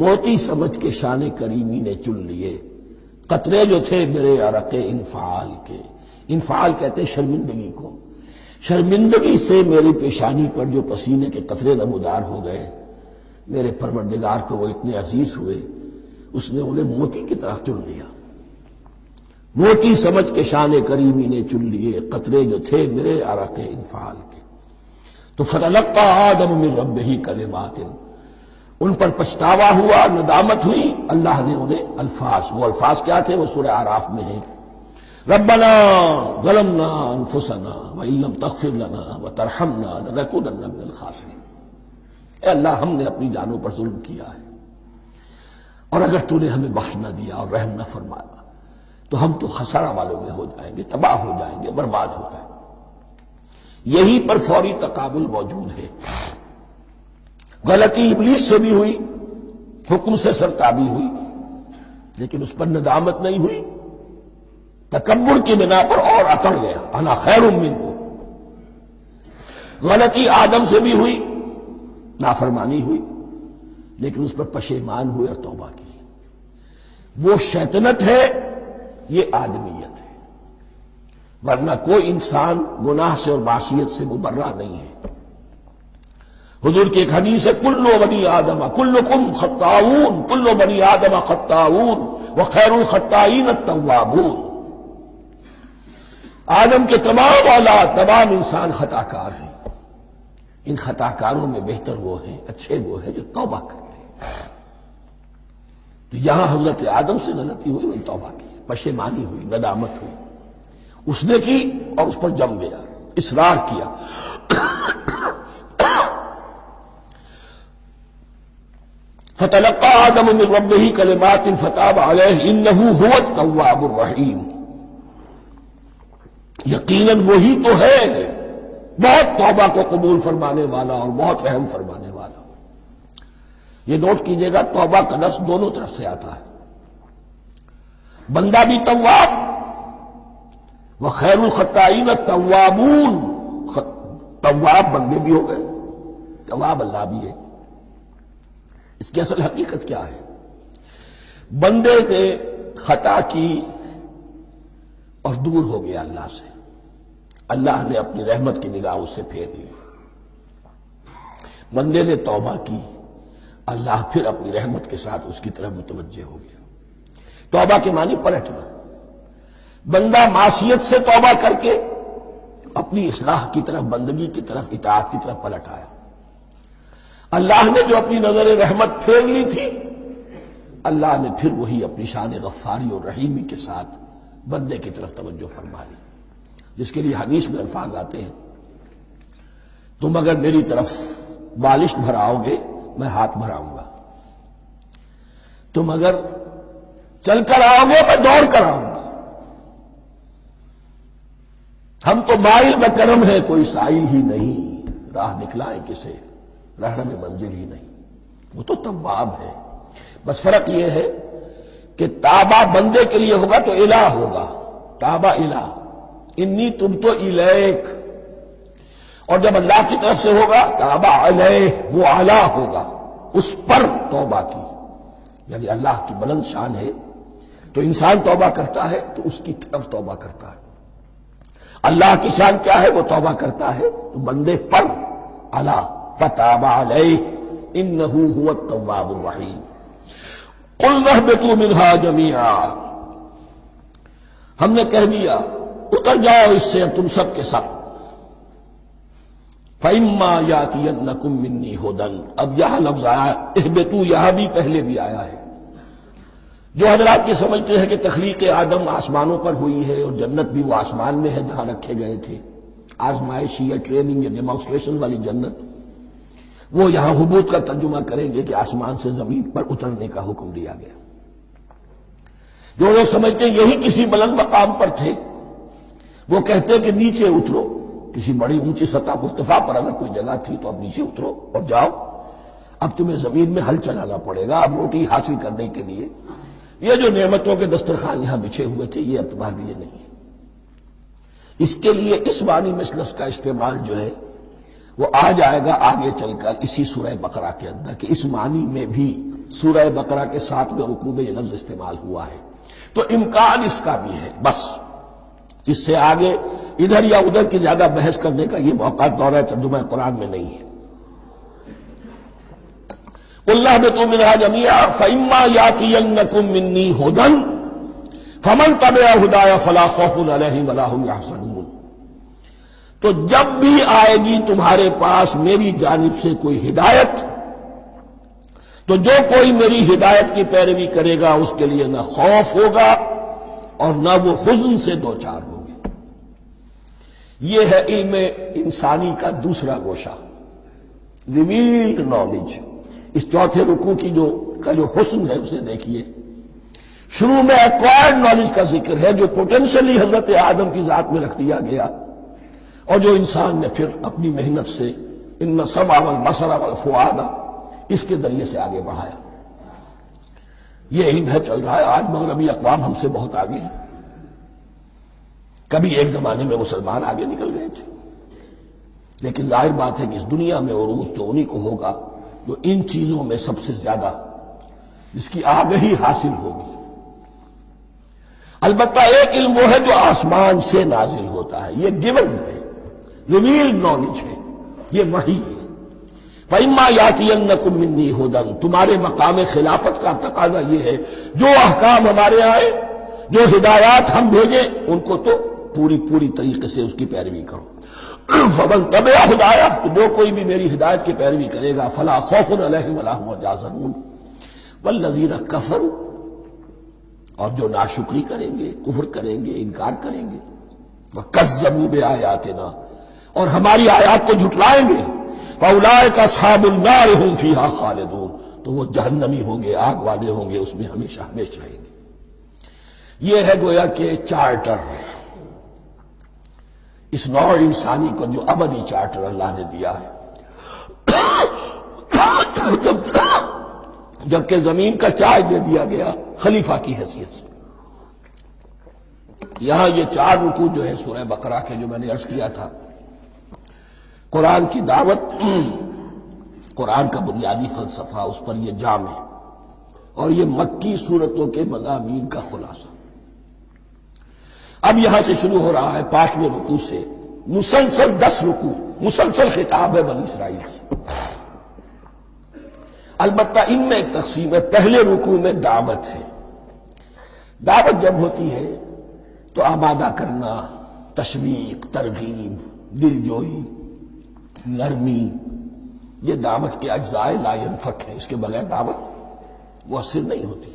موتی سمجھ کے شان کریمی نے چن لیے، قطرے جو تھے میرے عرق انفعال کے. انفعال کہتے ہیں شرمندگی کو. شرمندگی سے میری پیشانی پر جو پسینے کے قطرے نمودار ہو گئے، میرے پروردگار کو وہ اتنے عزیز ہوئے، اس نے انہیں موتی کی طرح چن لیا. موتی سمجھ کے شان کریمی نے چن لیے، قطرے جو تھے میرے عرق انفعال کے. تو فتلقى آدم من ربہ کلمات، ان پر پچھتاوا ہوا، ندامت ہوئی، اللہ نے انہیں وہ الفاظ کیا تھے؟ وہ سورہ اعراف میں ہیں، ربنا ظلمنا انفسنا وان لم تغفر لنا وترحمنا لنکونن من الخاسرین۔ اے اللہ، ہم نے اپنی جانوں پر ظلم کیا ہے، اور اگر تو نے ہمیں بخش نہ دیا اور رحم نہ فرمایا تو ہم تو خسارہ والوں میں ہو جائیں گے، تباہ ہو جائیں گے، برباد ہو جائیں گے۔ یہی پر فوری تقابل موجود ہے۔ غلطی ابلیس سے بھی ہوئی، حکم سے سرتابی ہوئی، لیکن اس پر ندامت نہیں ہوئی، تکبر کی بنا پر اور اکڑ گیا، انا خیر منہ۔ غلطی آدم سے بھی ہوئی، نافرمانی ہوئی، لیکن اس پر پشیمان ہوئے اور توبہ کی۔ وہ شیطنت ہے، یہ آدمیت ہے، ورنہ کوئی انسان گناہ سے اور معصیت سے مبرہ نہیں ہے۔ حضور کی ایک حدیث ہے، کلو بنی آدم کلکم خطاؤون، کلو بنی آدم خطاؤون وخیر الخطائین التوابون۔ آدم کے تمام اولاد، تمام انسان خطا کار ہیں، ان خطا کاروں میں بہتر وہ ہیں، اچھے وہ ہیں جو توبہ کرتے ہیں۔ تو یہاں حضرت آدم سے غلطی ہوئی، انہوں نے توبہ کی، پشیمانی ہوئی، ندامت ہوئی، اس نے کی اور اس پر جم گیا، اصرار کیا۔ فتلقى آدم من ربه كلمات فتاب عليه إنه هو التواب الرحيم۔ یقیناً وہی تو ہے بہت توبہ کو قبول فرمانے والا اور بہت رحم فرمانے والا۔ یہ نوٹ کیجئے گا، توبہ کا لفظ دونوں طرف سے آتا ہے، بندہ بھی تواب، وخیر الخطائین التوابون، تواب بندے بھی ہو گئے، تواب اللہ بھی ہے۔ اس کی اصل حقیقت کیا ہے؟ بندے نے خطا کی اور دور ہو گیا اللہ سے، اللہ نے اپنی رحمت کی نگاہ اس سے پھیر لی۔ بندے نے توبہ کی، اللہ پھر اپنی رحمت کے ساتھ اس کی طرف متوجہ ہو گیا۔ توبہ کے معنی پلٹنا۔ بندہ معصیت سے توبہ کر کے اپنی اصلاح کی طرف، بندگی کی طرف، اطاعت کی طرف پلٹ آیا۔ اللہ نے جو اپنی نظر رحمت پھیر لی تھی، اللہ نے پھر وہی اپنی شان غفاری اور رحیمی کے ساتھ بندے کی طرف توجہ فرما لی، جس کے لیے حدیث میں الفاظ آتے ہیں، تم اگر میری طرف بالشت بھراؤ گے میں ہاتھ بھراؤں گا، تم اگر چل کر آؤ گے میں دوڑ کر آؤں گا، ہم تو مائل بکرم ہے کوئی سائل ہی نہیں، راہ دکھلائیں کسے رہنے میں منزل ہی نہیں۔ وہ تو تواب ہے، بس فرق یہ ہے کہ تابہ بندے کے لیے ہوگا تو الہ ہوگا، تابہ الہ، انی تبت الیک، اور جب اللہ کی طرف سے ہوگا تابہ علیہ، وہ اعلیٰ ہوگا، اس پر توبہ کی، یعنی اللہ کی بلند شان ہے تو انسان توبہ کرتا ہے تو اس کی طرف توبہ کرتا ہے، اللہ کی شان کیا ہے؟ وہ توبہ کرتا ہے تو بندے پر اعلیٰ، فتاب علیہ انہ هو التواب الرحیم۔ قلنا اہبطوا منہا جمیعا، ہم نے کہہ دیا اتر جاؤ اس سے تم سب کے سب، فإما یاتینکم منی ھدی، اب یہاں لفظ آیا اہبطوا، یہاں بھی پہلے بھی آیا ہے۔ جو حضرات یہ سمجھتے ہیں کہ تخلیق آدم آسمانوں پر ہوئی ہے اور جنت بھی وہ آسمان میں ہے جہاں رکھے گئے تھے، آزمائشی یا ٹریننگ یا ڈیمانسٹریشن والی جنت، وہ یہاں حبوط کا ترجمہ کریں گے کہ آسمان سے زمین پر اترنے کا حکم دیا گیا۔ جو لوگ سمجھتے ہیں یہی کسی بلند مقام پر تھے، وہ کہتے ہیں کہ نیچے اترو، کسی بڑی اونچی سطح مرتفع پر اگر کوئی جگہ تھی تو اب نیچے اترو اور جاؤ، اب تمہیں زمین میں ہل چلانا پڑے گا، اب روٹی حاصل کرنے کے لیے یہ جو نعمتوں کے دسترخوان یہاں بچھے ہوئے تھے یہ اب تمہارے لیے نہیں ہے۔ اس کے لیے اس معنی میں اس لفظ کا استعمال جو ہے وہ آ جائے گا آگے چل کر اسی سورہ بقرہ کے اندر، کہ اس معنی میں بھی سورہ بقرہ کے 7ویں رکوع میں یہ لفظ استعمال ہوا ہے، تو امکان اس کا بھی ہے۔ بس اس سے آگے ادھر یا ادھر کی زیادہ بحث کرنے کا یہ موقع دورہ ترجمہ قرآن میں نہیں ہے۔ قُلْنَا اهْبِطُوا مِنْهَا جَمِيعًا فَإِمَّا يَأْتِيَنَّكُم مِّنِّي هُدًى فَمَن تَبِعَ هُدَايَ فَلَا خَوْفٌ عَلَيْهِمْ وَلَا هُمْ يَحْزَنُونَ۔ تو جب بھی آئے گی تمہارے پاس میری جانب سے کوئی ہدایت تو جو کوئی میری ہدایت کی پیروی کرے گا اس کے لیے نہ خوف ہوگا اور نہ وہ حزن سے دوچار ہوگی۔ یہ ہے علم انسانی کا دوسرا گوشہ، ریویلڈ نالج۔ اس چوتھے رکوع کی کا جو حسن ہے اسے دیکھیے، شروع میں ایکوائرڈ نالج کا ذکر ہے جو پوٹینشلی حضرت آدم کی ذات میں رکھ دیا گیا اور جو انسان نے پھر اپنی محنت سے ان السمع والبصر والفؤاد اس کے ذریعے سے آگے بڑھایا۔ یہ علم ہے چل رہا ہے، آج مغربی اقوام ہم سے بہت آگے ہیں۔ کبھی ایک زمانے میں مسلمان آگے نکل گئے تھے، لیکن ظاہر بات ہے کہ اس دنیا میں عروج تو انہی کو ہوگا جو ان چیزوں میں سب سے زیادہ جس کی آگہی حاصل ہوگی۔ البتہ ایک علم وہ ہے جو آسمان سے نازل ہوتا ہے، یہ گیون ہے، ریویلڈ نالج ہے، یہ وحی ہے۔ فَإِمَّا يَأْتِيَنَّكُم مِّنِّي هُدًى، تمہارے مقام خلافت کا تقاضا یہ ہے جو احکام ہمارے آئے، جو ہدایات ہم بھیجیں ان کو تو پوری طریقے سے اس کی پیروی کرو۔ فمن تبع ہدایہ، جو کوئی بھی میری ہدایت کی پیروی کرے گا فلا خوف علیہم ولا هم یحزنون والذین کفروا، اور جو ناشکری کریں گے، کفر کریں گے، انکار کریں گے، وکذبوا بآیاتنا، اور ہماری آیات کو جھٹلائیں گے، فاولئک اصحاب النار هم فیہا خالدون، تو وہ جہنمی ہوں گے، آگ والے ہوں گے، اس میں ہمیشہ ہمیشہ رہیں گے۔ یہ ہے گویا کہ چارٹر، اس نوع انسانی کو جو ابدی چارٹر اللہ نے دیا ہے۔ جبکہ زمین کا چارج دے دیا گیا خلیفہ کی حیثیت سے۔ یہاں یہ 4 رکوع جو ہے سورہ بقرہ کے جو میں نے عرض کیا تھا، قرآن کی دعوت، قرآن کا بنیادی فلسفہ، اس پر یہ جام ہے، اور یہ مکی صورتوں کے مضامین کا خلاصہ۔ اب یہاں سے شروع ہو رہا ہے 5ویں رکوع سے مسلسل 10 رکوع، مسلسل خطاب ہے بنی اسرائیل سے۔ البتہ ان میں ایک تقسیم ہے، پہلے رکوع میں دعوت ہے۔ دعوت جب ہوتی ہے تو آمادہ کرنا، تشویق، ترغیب، دل جوئی، نرمی، یہ دعوت کے اجزاء لا ينفک ہیں، اس کے بغیر دعوت مؤثر نہیں ہوتی۔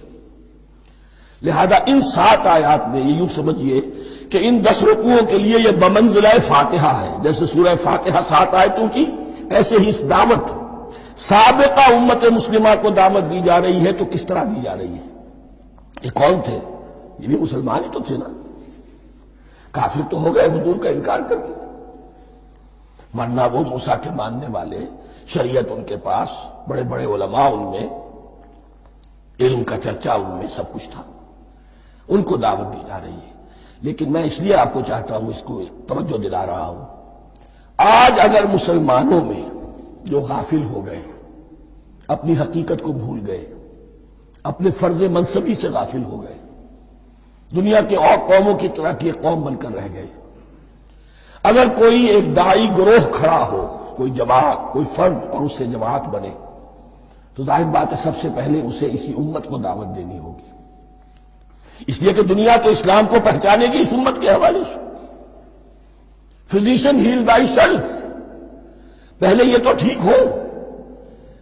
لہذا ان 7 آیات میں یہ یوں سمجھیے کہ ان 10 رکوعوں کے لیے یہ بمنزلہ فاتحہ ہے، جیسے سورہ فاتحہ 7 آیتوں کی، ایسے ہی اس دعوت سابقہ امت مسلمہ کو دعوت دی جا رہی ہے۔ تو کس طرح دی جا رہی ہے؟ یہ کون تھے؟ یہ بھی مسلمان ہی تو تھے نا، کافر تو ہو گئے حضور کا انکار کر کے، ورنہ وہ موسیٰ کے ماننے والے، شریعت ان کے پاس، بڑے بڑے علماء ان میں، علم کا چرچا ان میں، سب کچھ تھا، ان کو دعوت دی جا رہی ہے۔ لیکن میں اس لیے آپ کو چاہتا ہوں، اس کو توجہ دلا رہا ہوں، آج اگر مسلمانوں میں جو غافل ہو گئے، اپنی حقیقت کو بھول گئے، اپنے فرض منصبی سے غافل ہو گئے، دنیا کے اور قوموں کی طرح کی ایک قوم بن کر رہ گئے، اگر کوئی ایک داعی گروہ کھڑا ہو، کوئی جماعت، کوئی فرد، اور اس سے جماعت بنے، تو ظاہر بات ہے سب سے پہلے اسے اسی امت کو دعوت دینی ہوگی، اس لیے کہ دنیا تو اسلام کو پہچانے گی اس امت کے حوالے سے۔ فزیشین ہیل بائی سیلف، پہلے یہ تو ٹھیک ہو،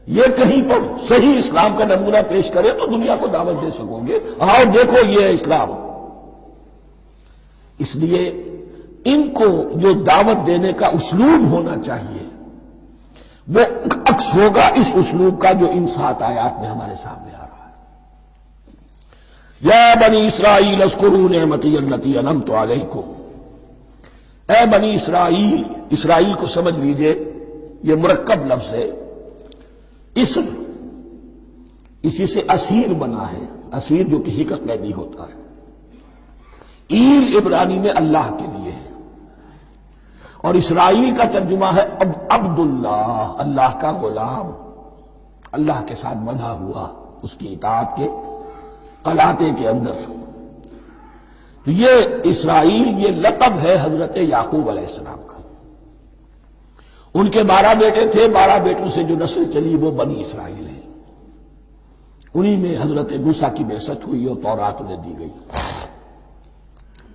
یہ کہیں پر صحیح اسلام کا نمونہ پیش کرے تو دنیا کو دعوت دے سکو گے، آؤ دیکھو یہ ہے اسلام۔ اس لیے ان کو جو دعوت دینے کا اسلوب ہونا چاہیے وہ عکس ہوگا اس اسلوب کا جو ان 7 آیات میں ہمارے سامنے آ رہا ہے۔ یا بنی اسرائیل اذکروا نعمتی التی انعمت علیکم، اے بنی اسرائیل، اسرائیل کو سمجھ لیجئے یہ مرکب لفظ ہے، اسم، اسی سے اسیر بنا ہے، اسیر جو کسی کا قیدی ہوتا ہے، ایل عبرانی میں اللہ کے لیے ہے، اور اسرائیل کا ترجمہ ہے عبداللہ، اللہ کا غلام، اللہ کے ساتھ بندھا ہوا اس کی اطاعت کے قلاتے کے اندر۔ تو یہ اسرائیل یہ لقب ہے حضرت یعقوب علیہ السلام کا۔ ان کے 12 بیٹے تھے، 12 بیٹوں سے جو نسل چلی وہ بنی اسرائیل ہے، انہی میں حضرت موسیٰ کی بعثت ہوئی اور تورات انہیں دی گئی،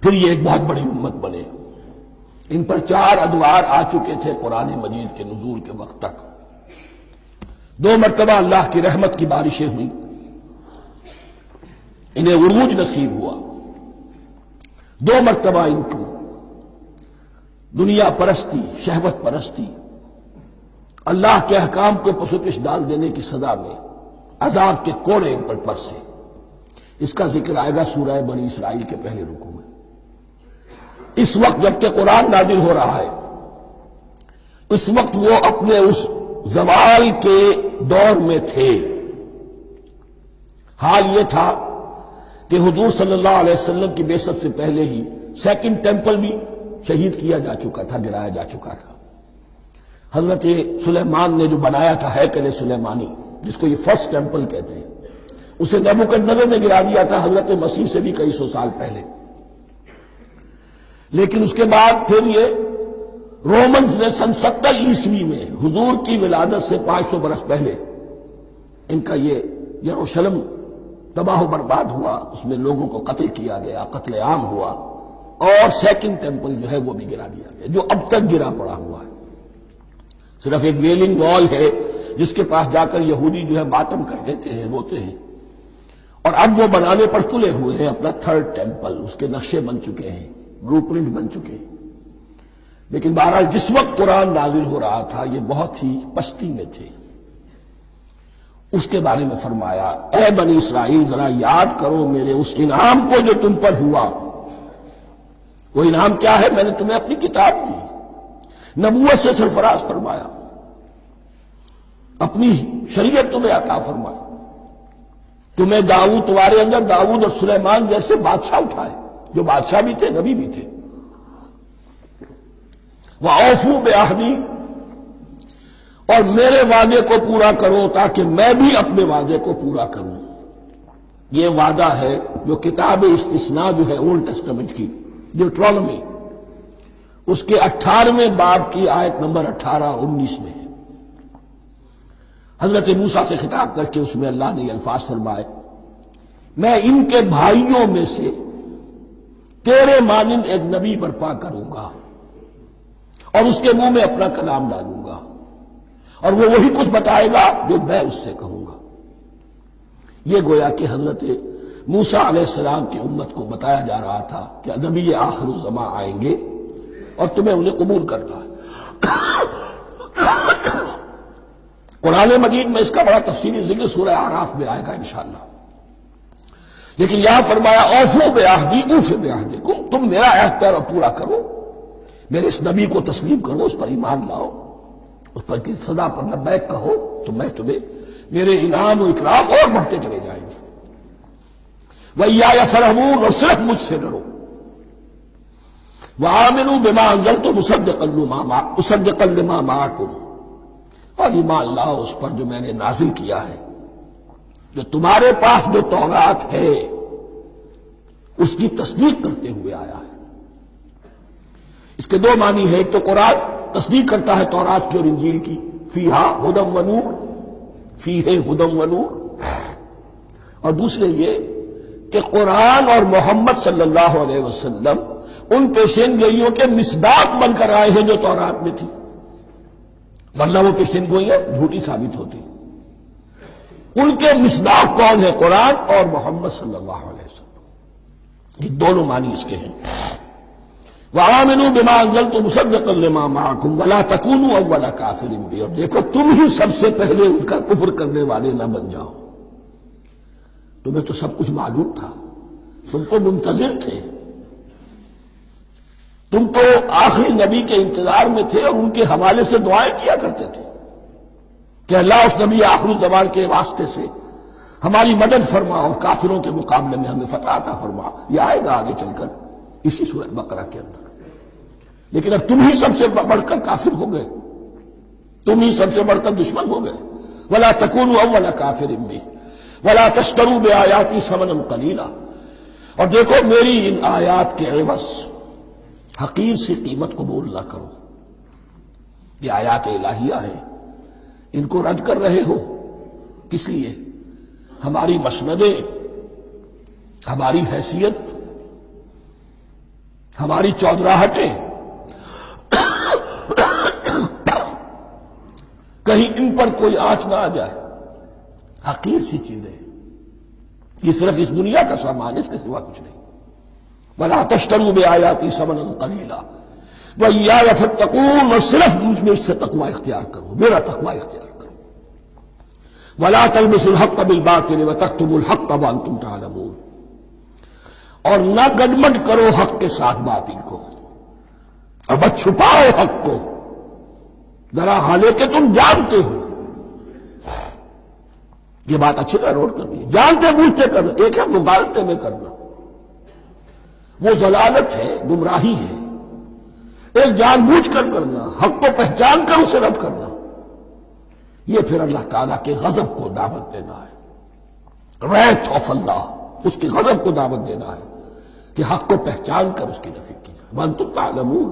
پھر یہ ایک بہت بڑی امت بنے۔ ان پر 4 ادوار آ چکے تھے قرآن مجید کے نزول کے وقت تک۔ 2 مرتبہ اللہ کی رحمت کی بارشیں ہوئیں، انہیں عروج نصیب ہوا، 2 مرتبہ ان کو دنیا پرستی، شہوت پرستی، اللہ کے احکام کو پس و پش ڈال دینے کی سزا میں عذاب کے کوڑے ان پر برسے۔ اس کا ذکر آئے گا سورہ بنی اسرائیل کے پہلے رکوع میں۔ اس وقت جبکہ قرآن نازل ہو رہا ہے، اس وقت وہ اپنے اس زوال کے دور میں تھے۔ حال یہ تھا کہ حضور صلی اللہ علیہ وسلم کی بعثت سے پہلے ہی 2nd ٹیمپل بھی شہید کیا جا چکا تھا، گرایا جا چکا تھا۔ حضرت سلیمان نے جو بنایا تھا ہیکل سلیمانی، جس کو یہ 1st ٹیمپل کہتے ہیں، اسے نبوکدنضر نے گرا دیا تھا حضرت مسیح سے بھی کئی سو سال پہلے۔ لیکن اس کے بعد پھر یہ رومنز نے سن 70 عیسوی میں حضور کی ولادت سے 500 برس پہلے ان کا یہ یروشلم تباہ و برباد ہوا، اس میں لوگوں کو قتل کیا گیا، قتل عام ہوا، اور 2nd ٹیمپل جو ہے وہ بھی گرا دیا گیا، جو اب تک گرا پڑا ہوا ہے۔ صرف ایک ویلنگ وال ہے جس کے پاس جا کر یہودی جو ہے ماتم کر لیتے ہیں، روتے ہیں، اور اب وہ بنانے پر تلے ہوئے ہیں اپنا 3rd ٹیمپل، اس کے نقشے بن چکے ہیں، بلو پرنٹ بن چکے ہیں۔ لیکن بہرحال جس وقت قرآن نازل ہو رہا تھا یہ بہت ہی پستی میں تھے۔ اس کے بارے میں فرمایا، اے بنی اسرائیل ذرا یاد کرو میرے اس انعام کو جو تم پر ہوا۔ وہ انعام کیا ہے؟ میں نے تمہیں اپنی کتاب دی، نبوت سے سرفراز فرمایا، اپنی شریعت تمہیں عطا فرمائی، تمہیں تمہارے اندر داؤد اور سلیمان جیسے بادشاہ اٹھائے، جو بادشاہ بھی تھے، نبی بھی تھے۔ وَأَوْفُوا بِعَهْدِي، اور میرے وعدے کو پورا کرو تاکہ میں بھی اپنے وعدے کو پورا کروں۔ یہ وعدہ ہے جو کتاب استثناء جو ہے اولڈ ٹیسٹمنٹ کی، ڈیوٹرانومی، اس کے 18ویں باب کی آیت نمبر 18 اور 19 میں ہے۔ حضرت موسیٰ سے خطاب کر کے اس میں اللہ نے یہ الفاظ فرمائے، میں ان کے بھائیوں میں سے تیرے مانند ایک نبی برپا کروں گا اور اس کے منہ میں اپنا کلام ڈالوں گا، اور وہ وہی کچھ بتائے گا جو میں اس سے کہوں گا۔ یہ گویا کہ حضرت موسیٰ علیہ السلام کی امت کو بتایا جا رہا تھا کہ نبی آخر الزماں آئیں گے اور تمہیں انہیں قبول کرنا ہے۔ قرآن مجید میں اس کا بڑا تفصیلی ذکر سورہ اعراف میں آئے گا انشاءاللہ۔ لیکن یہاں فرمایا اوفوا بعہدی اوف بعہدکم، تم میرا عہد پورا کرو، میرے اس نبی کو تسلیم کرو، اس پر ایمان لاؤ، اس پر کی صدا پر لبیک کہو، تو میں تمہیں میرے انعام و اکرام اور بڑھتے چلے جائیں گے۔ وَإِيَّايَ فَارْهَبُونِ، اور صرف مجھ سے ڈرو۔ وَآمِنُوا بِمَا أَنزَلْتُ مُصَدِّقًا لِمَا مَعَكُمْ، اور ایمان لاؤ اس پر جو میں نے نازل کیا ہے، جو تمہارے پاس جو تورات ہے اس کی تصدیق کرتے ہوئے آیا ہے۔ اس کے 2 معنی ہے، ایک تو قرآن تصدیق کرتا ہے تورات کی اور انجیل کی، فیہا ھدی و نور، فیہ ھدی و نور، اور دوسرے یہ کہ قرآن اور محمد صلی اللہ علیہ وسلم ان پیشین گوئیوں کے مصداق بن کر آئے ہیں جو تورات میں تھی، ورنہ وہ پیشین گوئیاں جھوٹی ثابت ہوتی۔ ان کے مصداق کون ہے؟ قرآن اور محمد صلی اللہ علیہ وسلم، یہ دونوں معنی اس کے ہیں۔ وَآمِنُوا بِمَا أَنزَلْتُ مُصَدِّقًا لِمَا مَعَكُمْ وَلَا تَكُونُوا أَوَّلَ كَافِرٍ بِهِ، اور دیکھو تم ہی سب سے پہلے ان کا کفر کرنے والے نہ بن جاؤ۔ تمہیں تو سب کچھ معلوم تھا، تم تو منتظر تھے، تم تو آخری نبی کے انتظار میں تھے اور ان کے حوالے سے دعائیں کیا کرتے تھے کہ اللہ اس نبی آخر الزمان کے واسطے سے ہماری مدد فرما اور کافروں کے مقابلے میں ہمیں فتح عطا فرما۔ یہ آئے گا آگے چل کر اسی سورہ بقرہ کے اندر۔ لیکن اب تم ہی سب سے بڑھ کر کافر ہو گئے، تم ہی سب سے بڑھ کر دشمن ہو گئے۔ وَلَا تَكُونُوا أَوَّلَ كَافِرٍ بِهِ وَلَا تَشْتَرُوا بِآيَاتِي ثَمَنًا قَلِيلًا، اور دیکھو میری ان آیات کے عوض حقیر سی قیمت قبول نہ کرو۔ یہ آیات الہیہ ہیں، ان کو رد کر رہے ہو، کس لیے؟ ہماری مسندیں، ہماری حیثیت، ہماری چودراہٹیں کہیں ان پر کوئی آنچ نہ آ جائے. حقیر سی چیزیں یہ صرف اس دنیا کا سامان ہے، اس کے سوا کچھ نہیں. وَلَا تَشْتَرُوا بِآيَاتِي ثَمَنًا قَلِيلًا وَإِيَّايَ فَاتَّقُونِ، اور صرف مجھ سے تقوی اختیار کرو، میرا تقوی اختیار کرو. وَلَا تَلْبِسُوا الْحَقَّ بِالْبَاطِلِ وَتَكْتُمُوا الْحَقَّ وَأَنْتُمْ تَعْلَمُونَ، اور نہ گڈمڈ کرو حق کے ساتھ باطل کو، اور مت چھپاؤ حق کو، ذرا حالانکہ تم جانتے ہو. یہ بات اچھی طرح نوٹ کرنی ہے. جانتے بوجھتے کرنا، ایک ہے مغالطے میں کرنا، وہ ضلالت ہے، گمراہی ہے. ایک جان بوجھ کر کرنا، حق کو پہچان کر اسے رد کرنا، یہ پھر اللہ تعالیٰ کے غضب کو دعوت دینا ہے. ریت آف اللہ، اس کے غضب کو دعوت دینا ہے کہ حق کو پہچان کر اس کی نفی کی جائے. وَأَنْتُمْ تَعْلَمُونَ.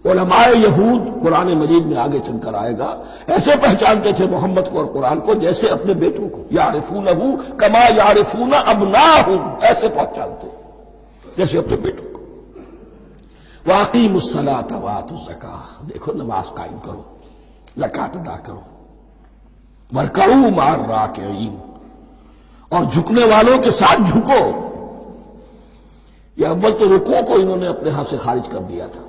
علماء یہود قرآن مجید میں آگے چل کر آئے گا ایسے پہچانتے تھے محمد کو اور قرآن کو جیسے اپنے بیٹوں کو، یعرفونہ کما یعرفون ابناہم، ایسے پہچانتے جیسے اپنے بیٹوں کو. وَأَقِیمُوا الصَّلَاةَ وَآتُوا الزَّکَاةَ، دیکھو نماز قائم کرو، زکوٰۃ ادا کرو. وَارْکَعُوا مَعَ الرَّاکِعِینَ، اور جھکنے والوں کے ساتھ جھکو. یہ اول تو رکوع کو انہوں نے اپنے ہاں سے خارج کر دیا تھا،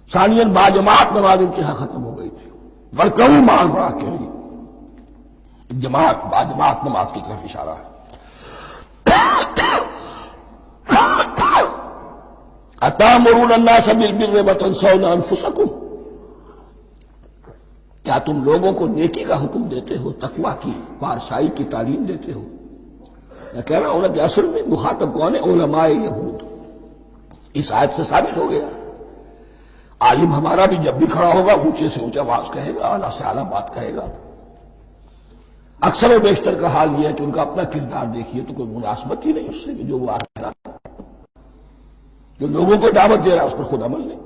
ثانیاً باجماعت نماز ان کے ہاں ختم ہو گئی تھی. وَارْکَعُوا مَعَ الرَّاکِعِینَ، جماعت باجماعت نماز کی طرف اشارہ ہے. أَتَأْمُرُونَ النَّاسَ بِالْبِرِّ وَتَنْسَوْنَ أَنفُسَكُمْ، کیا تم لوگوں کو نیکی کا حکم دیتے ہو، تقوی کی، پارسائی کی تعلیم دیتے ہو؟ میں کہہ رہا ہوں کہ اصل میں مخاطب کون ہے؟ علماء یہود. اس آیت سے ثابت ہو گیا عالم ہمارا بھی جب بھی کھڑا ہوگا اونچے سے اونچا آواز کہے گا، اعلیٰ سے اعلیٰ بات کہے گا. اکثر و بیشتر کا حال یہ ہے کہ ان کا اپنا کردار دیکھیے تو کوئی مناسبت ہی نہیں اس سے کہ جو وہ آ رہا ہے، جو لوگوں کو دعوت دے رہا ہے اس پر خود عمل نہیں.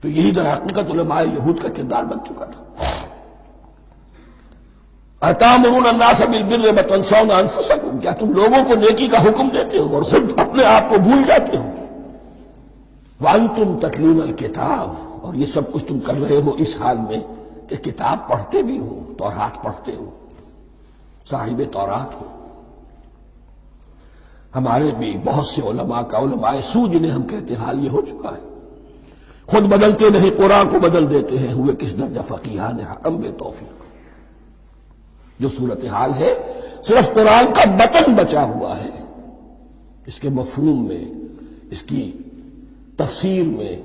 تو یہی در حقیقت علماء یہود کا کردار بن چکا تھا. أَتَأْمُرُونَ النَّاسَ بِالْبِرِّ وَتَنْسَوْنَ أَنفُسَكُمْ، کیا تم لوگوں کو نیکی کا حکم دیتے ہو اور خود اپنے آپ کو بھول جاتے ہو. وَأَنْتُمْ تَتْلُونَ الْكِتَابَ، اور یہ سب کچھ تم کر رہے ہو اس حال میں کہ کتاب پڑھتے بھی ہو، تورات پڑھتے ہو، صاحب تورات ہو. ہمارے بھی بہت سے علماء کا، علماء سو جنہیں ہم کہتے ہیں، حال یہ ہو چکا ہے. خود بدلتے نہیں، قرآن کو بدل دیتے ہیں. ہوئے کس درجہ فقیہان حکم بے توفیق. جو صورتحال ہے صرف قرآن کا متن بچا ہوا ہے، اس کے مفہوم میں، اس کی تفسیر میں،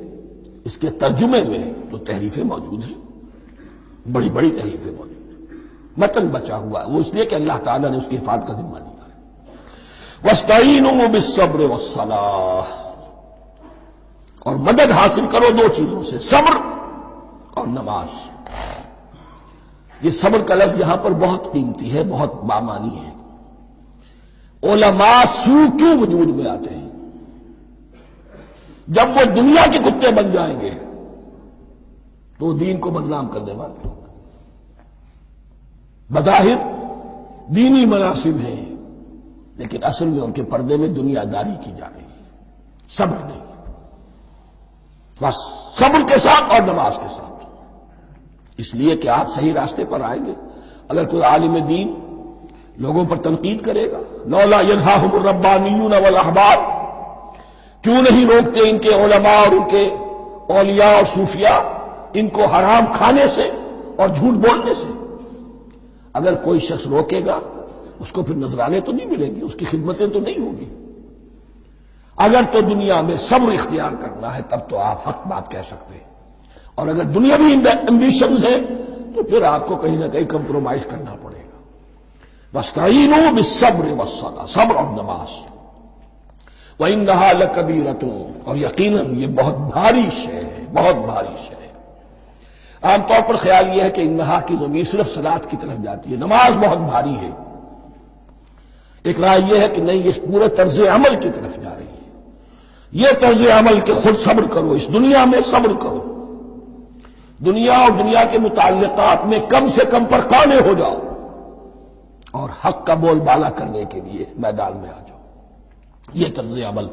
اس کے ترجمے میں تو تحریفیں موجود ہیں، بڑی بڑی تحریفیں موجود ہیں. متن بچا ہوا ہے، وہ اس لیے کہ اللہ تعالیٰ نے اس کی حفاظت کا ذمہ لیا ہے. وَاسْتَعِینُوا بِالصَّبْرِ وَالصَّلَاةِ، اور مدد حاصل کرو دو چیزوں سے، صبر اور نماز. یہ صبر کا لفظ یہاں پر بہت قیمتی ہے، بہت بامانی ہے. علماء سو کیوں وجود میں آتے ہیں؟ جب وہ دنیا کے کتے بن جائیں گے تو دین کو بدنام کرنے والے ہوں گے. بظاہر دینی مناسب ہیں لیکن اصل میں ان کے پردے میں دنیا داری کی جا رہی ہے، صبر نہیں. بس صبر کے ساتھ اور نماز کے ساتھ، اس لیے کہ آپ صحیح راستے پر آئیں گے. اگر کوئی عالم دین لوگوں پر تنقید کرے گا، لولا ینہاہم الربانیون والاحبار، کیوں نہیں روکتے ان کے علماء اور ان کے اولیاء اور صوفیاء ان کو حرام کھانے سے اور جھوٹ بولنے سے؟ اگر کوئی شخص روکے گا اس کو پھر نذرانے تو نہیں ملیں گی، اس کی خدمتیں تو نہیں ہوگی. اگر تو دنیا میں صبر اختیار کرنا ہے تب تو آپ حق بات کہہ سکتے ہیں، اور اگر دنیاوی ایمبیشنز ہیں تو پھر آپ کو کہیں نہ کہیں کمپرومائز کرنا پڑے گا. وَاسْتَعِینُوا بِالصَّبْرِ وَالصَّلَاةِ، صبر اور نماز. وَإِنَّهَا لَكَبِیرَةٌ، اور یقیناً یہ بہت بھاری شے ہے، بہت بھاری شے ہے. عام طور پر خیال یہ ہے کہ انہا کی ضمیر صرف صلاۃ کی طرف جاتی ہے، نماز بہت بھاری ہے. ایک رائے یہ ہے کہ نہیں، یہ پورے طرز عمل کی طرف جا رہی ہے. یہ طرز عمل کہ خود صبر کرو، اس دنیا میں صبر کرو، دنیا اور دنیا کے متعلقات میں کم سے کم پر قانے ہو جاؤ اور حق کا بول بالا کرنے کے لیے میدان میں آ جاؤ. یہ طرز عمل،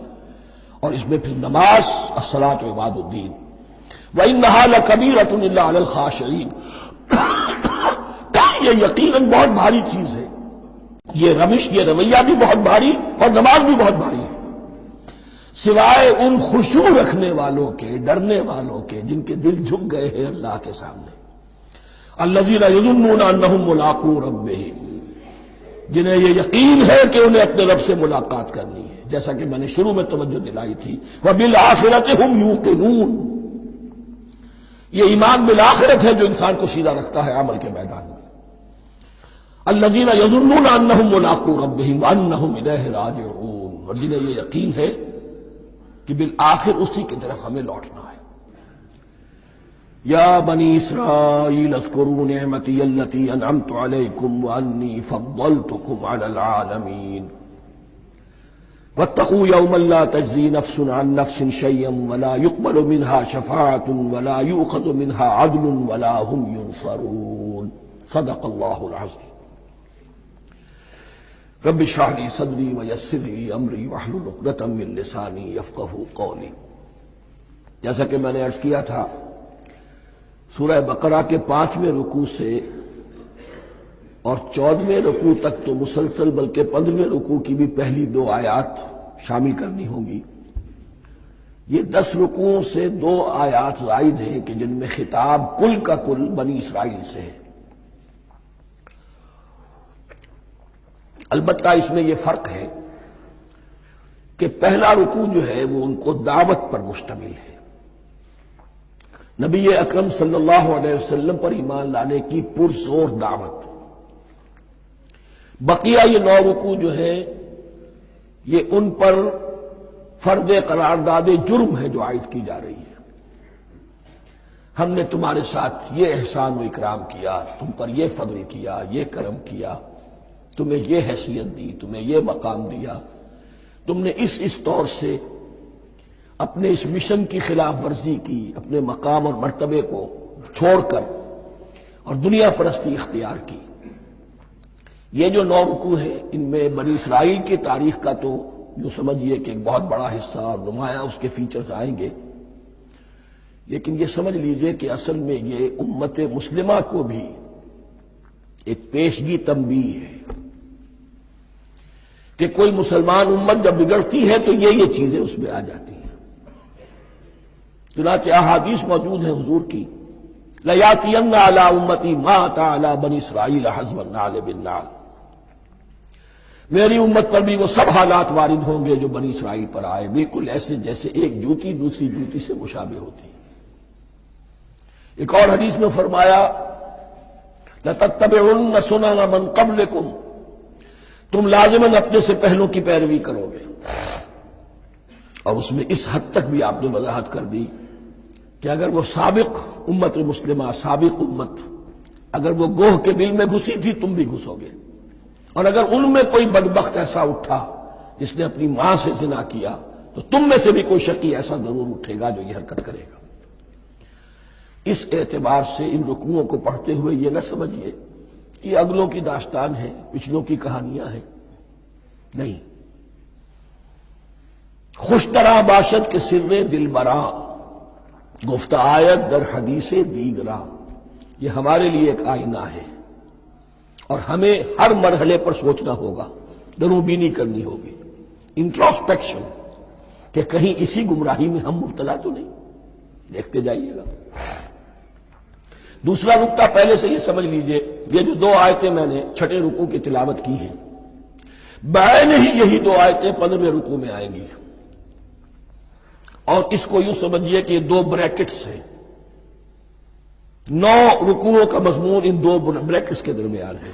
اور اس میں پھر نماز، الصلاۃ و عماد الدین. وَإِنَّهَا لَكَبِیرَةٌ إِلَّا عَلَى الْخَاشِعِینَ، یہ یقیناً بہت بھاری چیز ہے، یہ روش، یہ رویہ بھی بہت بھاری اور نماز بھی بہت بھاری ہے، سوائے ان خشوع رکھنے والوں کے، ڈرنے والوں کے، جن کے دل جھک گئے ہیں اللہ کے سامنے۔ الذین یظنون انہم ملاقو ربہم، جنہیں یہ یقین ہے کہ انہیں اپنے رب سے ملاقات کرنی ہے، جیسا کہ میں نے شروع میں توجہ دلائی تھی، وبالآخرۃ ہم یوقنون، یہ ایمان بالآخرت ہے جو انسان کو سیدھا رکھتا ہے عمل کے میدان میں۔ الذین یظنون انہم ملاقو ربہم وانہم الیہ راجعون، اور جنہیں یہ یقین ہے کہ بالآخر اسی کی طرف ہمیں لوٹنا ہے۔ یا بنی اسرائیل اذکروا نعمتی التی انعمت علیکم وانی فضلتکم علی العالمین واتقوا یوما لا تجزی نفس عن نفس شیئا ولا يقبل منها شفاعة ولا یؤخذ منها عدل ولا هم ینصرون۔ صدق اللہ العظیم۔ رب اشرح لي صدری ویسر لي امری واحلل عقدۃ من لسانی یفقهوا قولی۔ جیسا کہ میں نے عرض کیا تھا، سورہ بقرہ کے 5ویں رکوع سے اور 14ویں رکوع تک تو مسلسل، بلکہ 15ویں رکوع کی بھی پہلی 2 آیات شامل کرنی ہوں گی۔ یہ 10 رکوعوں سے 2 آیات زائد ہیں کہ جن میں خطاب کل کا کل بنی اسرائیل سے ہے۔ البتہ اس میں یہ فرق ہے کہ پہلا رکوع جو ہے وہ ان کو دعوت پر مشتمل ہے، نبی اکرم صلی اللہ علیہ وسلم پر ایمان لانے کی پرزور دعوت۔ بقیہ یہ 9 رکوع جو ہے یہ ان پر فرض قرارداد جرم ہے جو عائد کی جا رہی ہے۔ ہم نے تمہارے ساتھ یہ احسان و اکرام کیا، تم پر یہ فضل کیا، یہ کرم کیا، تمہیں یہ حیثیت دی، تمہیں یہ مقام دیا، تم نے اس طور سے اپنے اس مشن کی خلاف ورزی کی، اپنے مقام اور مرتبے کو چھوڑ کر اور دنیا پرستی اختیار کی۔ یہ جو 9 رکوع ہیں ان میں بنی اسرائیل کی تاریخ کا تو جو سمجھیے کہ ایک بہت بڑا حصہ اور نمایاں اس کے فیچرز آئیں گے، لیکن یہ سمجھ لیجئے کہ اصل میں یہ امت مسلمہ کو بھی ایک پیشگی تنبیہ ہے کہ کوئی مسلمان امت جب بگڑتی ہے تو یہ چیزیں اس میں آ جاتی ہیں۔ چنانچہ احادیث موجود ہیں حضور کی، لَيَأْتِيَنَّ عَلَىٰ أُمَّتِي مَا أَتَىٰ عَلَىٰ بَنِي إِسْرَائِيلَ حَسْبَ النَّعْلِ بِالنَّعْلِ، میری امت پر بھی وہ سب حالات وارد ہوں گے جو بنی اسرائیل پر آئے، بالکل ایسے جیسے ایک جوتی دوسری جوتی سے مشابہ ہوتی ہے۔ ایک اور حدیث میں فرمایا لَتَتَّبِعُنَّ سُنَنَ مَن قَبْلِكُمْ، تم لازماً اپنے سے پہلوں کی پیروی کرو گے۔ اور اس میں اس حد تک بھی آپ نے وضاحت کر دی کہ اگر وہ سابق امت مسلمہ، سابق امت، اگر وہ گوہ کے بل میں گھسی تھی تم بھی گھسو گے، اور اگر ان میں کوئی بدبخت ایسا اٹھا جس نے اپنی ماں سے زنا کیا تو تم میں سے بھی کوئی شقی ایسا ضرور اٹھے گا جو یہ حرکت کرے گا۔ اس اعتبار سے ان رکوعوں کو پڑھتے ہوئے یہ نہ سمجھیے یہ اگلوں کی داستان ہے، پچھلوں کی کہانیاں ہیں، نہیں۔ خوش طرح باشد کے سر دل براں، گفت آیت در حدیث دیگراں، یہ ہمارے لیے ایک آئینہ ہے اور ہمیں ہر مرحلے پر سوچنا ہوگا، دروبینی کرنی ہوگی، انٹروسپیکشن، کہ کہیں اسی گمراہی میں ہم مبتلا تو نہیں، دیکھتے جائیے گا۔ دوسرا نقطہ پہلے سے یہ سمجھ لیجئے، یہ جو 2 آیتیں میں نے 6 رکوع کی تلاوت کی ہیں، بعین ہی یہی 2 آیتیں 15ویں رکوع میں آئیں گی، اور اس کو یوں سمجھیے کہ یہ 2 بریکٹس ہیں، 9 رکوعوں کا مضمون ان 2 بریکٹس کے درمیان ہے۔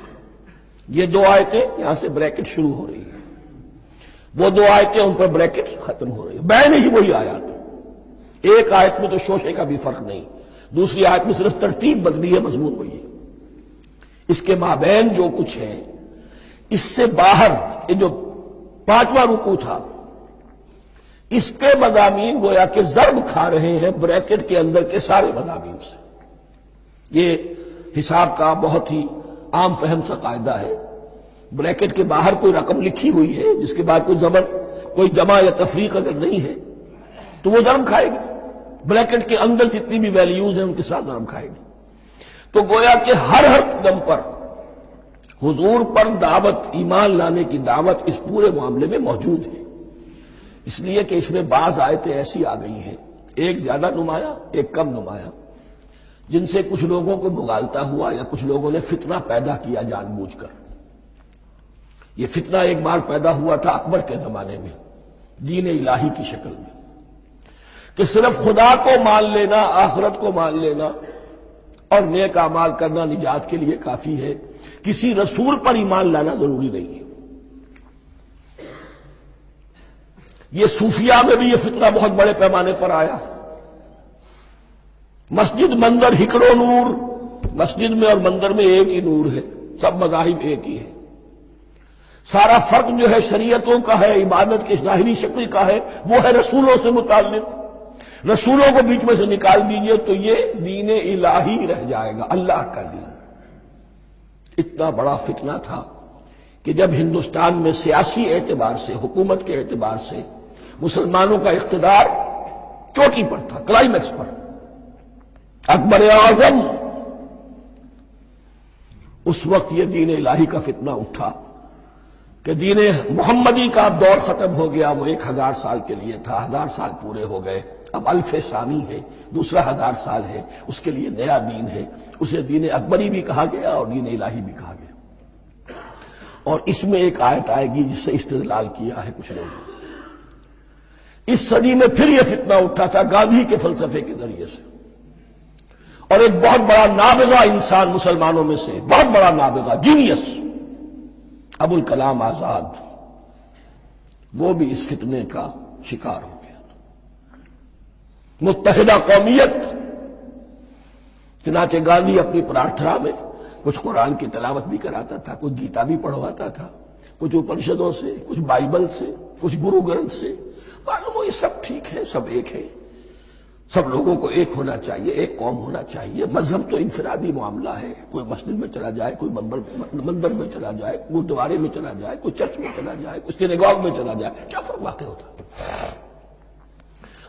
یہ 2 آیتیں یہاں سے بریکٹ شروع ہو رہی ہیں، وہ 2 آیتیں ان پر بریکٹ ختم ہو رہی ہیں، بعین ہی وہی آیات۔ ایک آیت میں تو شوشے کا بھی فرق نہیں، دوسری آیت میں صرف ترتیب بدلی ہے، مضمون وہی ہے۔ اس کے مابین جو کچھ ہے، اس سے باہر یہ جو 5واں رکوع تھا اس کے مضامین گویا کہ ضرب کھا رہے ہیں بریکٹ کے اندر کے سارے مضامین سے۔ یہ حساب کا بہت ہی عام فہم سا قاعدہ ہے، بریکٹ کے باہر کوئی رقم لکھی ہوئی ہے جس کے بعد کوئی زبر، کوئی جمع یا تفریق اگر نہیں ہے تو وہ ضرب کھائے گی، بریکٹ کے اندر جتنی بھی ویلیوز ہیں ان کے ساتھ ضرب کھائے گی۔ تو گویا کہ ہر قدم پر حضور پر دعوت، ایمان لانے کی دعوت اس پورے معاملے میں موجود ہے، اس لیے کہ اس میں بعض آیتیں ایسی آ گئی ہیں، ایک زیادہ نمایاں ایک کم نمایاں، جن سے کچھ لوگوں کو مغالطہ ہوا یا کچھ لوگوں نے فتنہ پیدا کیا جان بوجھ کر۔ یہ فتنہ ایک بار پیدا ہوا تھا اکبر کے زمانے میں دین الہی کی شکل میں، کہ صرف خدا کو مان لینا، آخرت کو مان لینا اور نیک اعمال کرنا نجات کے لیے کافی ہے، کسی رسول پر ایمان لانا ضروری نہیں ہے۔ یہ صوفیہ میں بھی یہ فتنہ بہت بڑے پیمانے پر آیا۔ مسجد مندر ہکڑو نور، مسجد میں اور مندر میں ایک ہی نور ہے، سب مذاہب ایک ہی ہے، سارا فرق جو ہے شریعتوں کا ہے، عبادت کی ظاہری شکل کا ہے، وہ ہے رسولوں سے متعلق۔ رسولوں کو بیچ میں سے نکال دیجئے تو یہ دین الہی رہ جائے گا، اللہ کا دین۔ اتنا بڑا فتنہ تھا کہ جب ہندوستان میں سیاسی اعتبار سے، حکومت کے اعتبار سے مسلمانوں کا اقتدار چوٹی پر تھا، کلائمیکس پر، اکبر اعظم، اس وقت یہ دین الہی کا فتنہ اٹھا کہ دین محمدی کا اب دور ختم ہو گیا، وہ 1000 سال کے لیے تھا، 1000 سال پورے ہو گئے، اب الف ثانی ہے، دوسرا 1000 سال ہے، اس کے لیے نیا دین ہے، اسے دین اکبری بھی کہا گیا اور دین الہی بھی کہا گیا۔ اور اس میں ایک آیت آئے گی جس سے استدلال کیا ہے کچھ لوگوں نے۔ اس صدی میں پھر یہ فتنہ اٹھا تھا گاندھی کے فلسفے کے ذریعے سے، اور ایک بہت بڑا نابغہ انسان مسلمانوں میں سے، بہت بڑا نابغہ، جینیس، ابو الکلام آزاد، وہ بھی اس فتنے کا شکار ہو گیا۔ متحدہ قومیت، چنانچہ گاندھی اپنی پرارتھنا میں کچھ قرآن کی تلاوت بھی کراتا تھا، کچھ گیتا بھی پڑھواتا تھا، کچھ اپنشدوں سے، کچھ بائبل سے، کچھ گرو گرنتھ سے۔ معلوم ہو یہ سب ٹھیک ہے، سب ایک ہے، سب لوگوں کو ایک ہونا چاہیے، ایک قوم ہونا چاہیے۔ مذہب تو انفرادی معاملہ ہے، کوئی مسجد میں چلا جائے، کوئی مندر میں چلا جائے، گردوارے میں چلا جائے، کوئی چرچ میں چلا جائے، کوئی سینیگاگ میں چلا جائے، کیا فرق واقع ہوتا ہے؟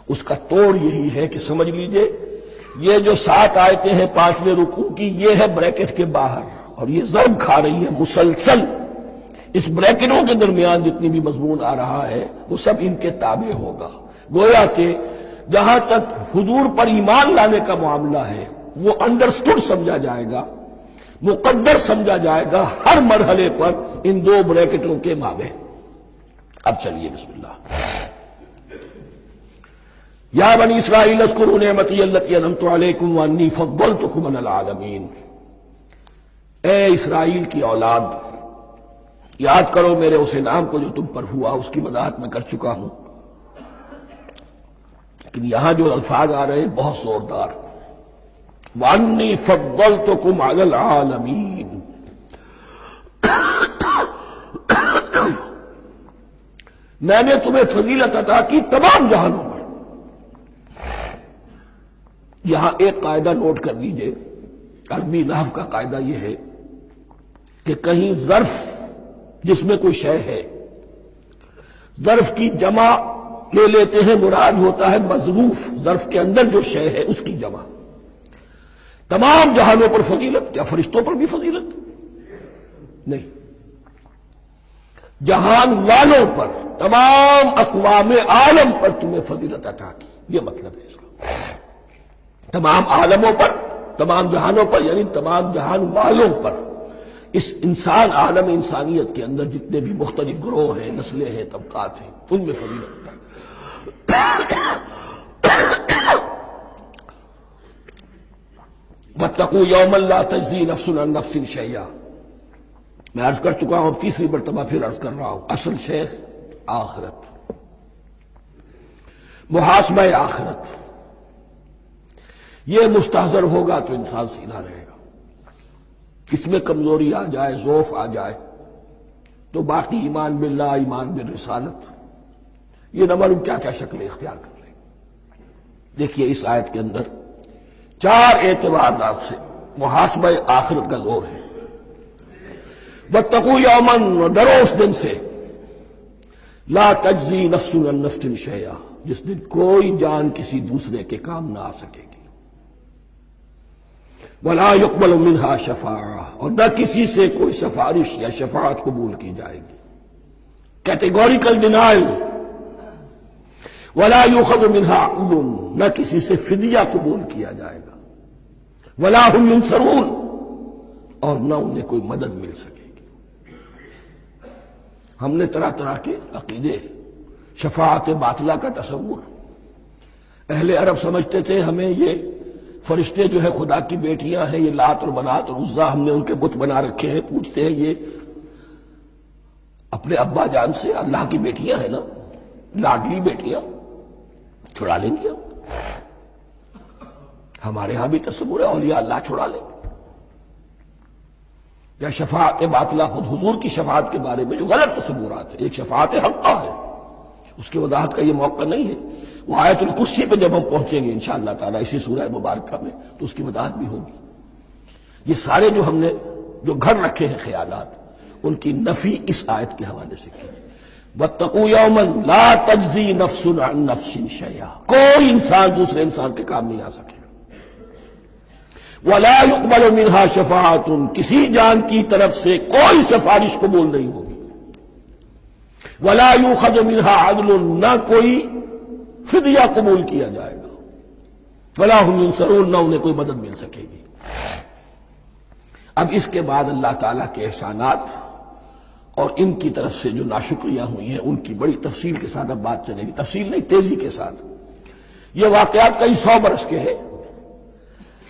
اس کا توڑ یہی ہے کہ سمجھ لیجئے یہ جو 7 آیتیں ہیں 5ویں رکوع کی، یہ ہے بریکٹ کے باہر، اور یہ ضرب کھا رہی ہے مسلسل۔ اس بریکٹوں کے درمیان جتنی بھی مضمون آ رہا ہے وہ سب ان کے تابع ہوگا۔ گویا کہ جہاں تک حضور پر ایمان لانے کا معاملہ ہے وہ انڈرسٹوڈ سمجھا جائے گا، مقدر سمجھا جائے گا ہر مرحلے پر ان 2 بریکٹوں کے مابین۔ اب چلیے بسم اللہ۔ یا بنی اسرائیل اذکروا نعمتی التی انعمت علیکم وانی فضلتکم علی العالمین۔ اے اسرائیل کی اولاد، یاد کرو میرے اس انعام کو جو تم پر ہوا، اس کی وضاحت میں کر چکا ہوں، لیکن یہاں جو الفاظ آ رہے ہیں بہت زوردار، وانی فضلتکم علی العالمین۔ میں نے تمہیں فضیلت عطا کی تمام جہانوں پر۔ یہاں ایک قاعدہ نوٹ کر لیجئے، عربی نحو کا قاعدہ یہ ہے کہ کہیں ظرف جس میں کوئی شے ہے، ظرف کی جمع لے لیتے ہیں، مراد ہوتا ہے مظروف، ظرف کے اندر جو شے ہے اس کی جمع۔ تمام جہانوں پر فضیلت، کیا فرشتوں پر بھی فضیلت؟ نہیں، جہان والوں پر، تمام اقوام عالم پر تمہیں فضیلت عطا کی، یہ مطلب ہے اس کا۔ تمام عالموں پر، تمام جہانوں پر، یعنی تمام جہان والوں پر، اس انسان عالم انسانیت کے اندر جتنے بھی مختلف گروہ ہیں، نسلیں ہیں، طبقات ہیں، ان میں فضیلت عطا کی۔ واتقوا یوما لا تجزی نفس عن نفس شیئا۔ میں عرض کر چکا ہوں، اب تیسری مرتبہ پھر عرض کر رہا ہوں، اصل شے آخرت، محاسبہ آخرت۔ یہ مستحضر ہوگا تو انسان سیدھا رہے گا، اس میں کمزوری آ جائے، ضعف آ جائے تو باقی ایمان باللہ، ایمان بالرسالت، یہ نہ معلوم کیا کیا شکلیں اختیار کر لیں۔ دیکھیے اس آیت کے اندر 4 اعتبارات سے محاسبہ آخرت کا زور ہے۔ واتقوا یوما، ڈرو اس دن سے، لا تجزی نفس عن نفس شیئا، جس دن کوئی جان کسی دوسرے کے کام نہ آ سکے گی۔ ولا يقبل منها شفاعہ، اور نہ کسی سے کوئی سفارش یا شفاعت قبول کی جائے گی، کیٹیگوریکل ڈینائل۔ ولا يؤخذ منها عدل، نہ کسی سے فدیہ قبول کیا جائے گا، ولا هم ينصرون، اور نہ انہیں کوئی مدد مل سکے گی۔ ہم نے طرح طرح کے عقیدے، شفاعت باطلہ کا تصور، اہل عرب سمجھتے تھے ہمیں یہ فرشتے جو ہے خدا کی بیٹیاں ہیں، یہ لات اور منات اور عزا ہم نے ان کے بت بنا رکھے ہیں، پوچھتے ہیں یہ اپنے ابا جان سے اللہ کی بیٹیاں ہیں نا، لاڈلی بیٹیاں، چھڑا لیں گے ہمارے ہاں بھی تصور ہے اولیاء اللہ چھڑا لیں گے۔ یا شفاعت باطلہ، خود حضور کی شفاعت کے بارے میں جو غلط تصورات ہیں، ایک شفاعت حقہ ہے، اس کی وضاحت کا یہ موقع نہیں ہے، وہ آیت الکرسی پہ جب ہم پہنچیں گے انشاءاللہ تعالیٰ اسی سورہ مبارکہ میں تو اس کی وضاحت بھی ہوگی۔ یہ سارے جو ہم نے جو گھڑ رکھے ہیں خیالات، ان کی نفی اس آیت کے حوالے سے کی۔ واتقوا یوما لا تجزی نفس عن نفس شیئا، کوئی انسان دوسرے انسان کے کام نہیں آ سکے گا۔ ولا يقبل منها شفاعت، کسی جان کی طرف سے کوئی سفارش قبول نہیں ہوگی۔ ولا يؤخذ منها عدل، نہ کوئی فدیہ قبول کیا جائے گا۔ ولا هم ينصرون، نہ انہیں کوئی مدد مل سکے گی۔ اب اس کے بعد اللہ تعالیٰ کے احسانات اور ان کی طرف سے جو ناشکریاں ہوئی ہیں ان کی بڑی تفصیل کے ساتھ اب بات چلے گی، تفصیل نہیں تیزی کے ساتھ۔ یہ واقعات کئی 100 برس کے ہیں،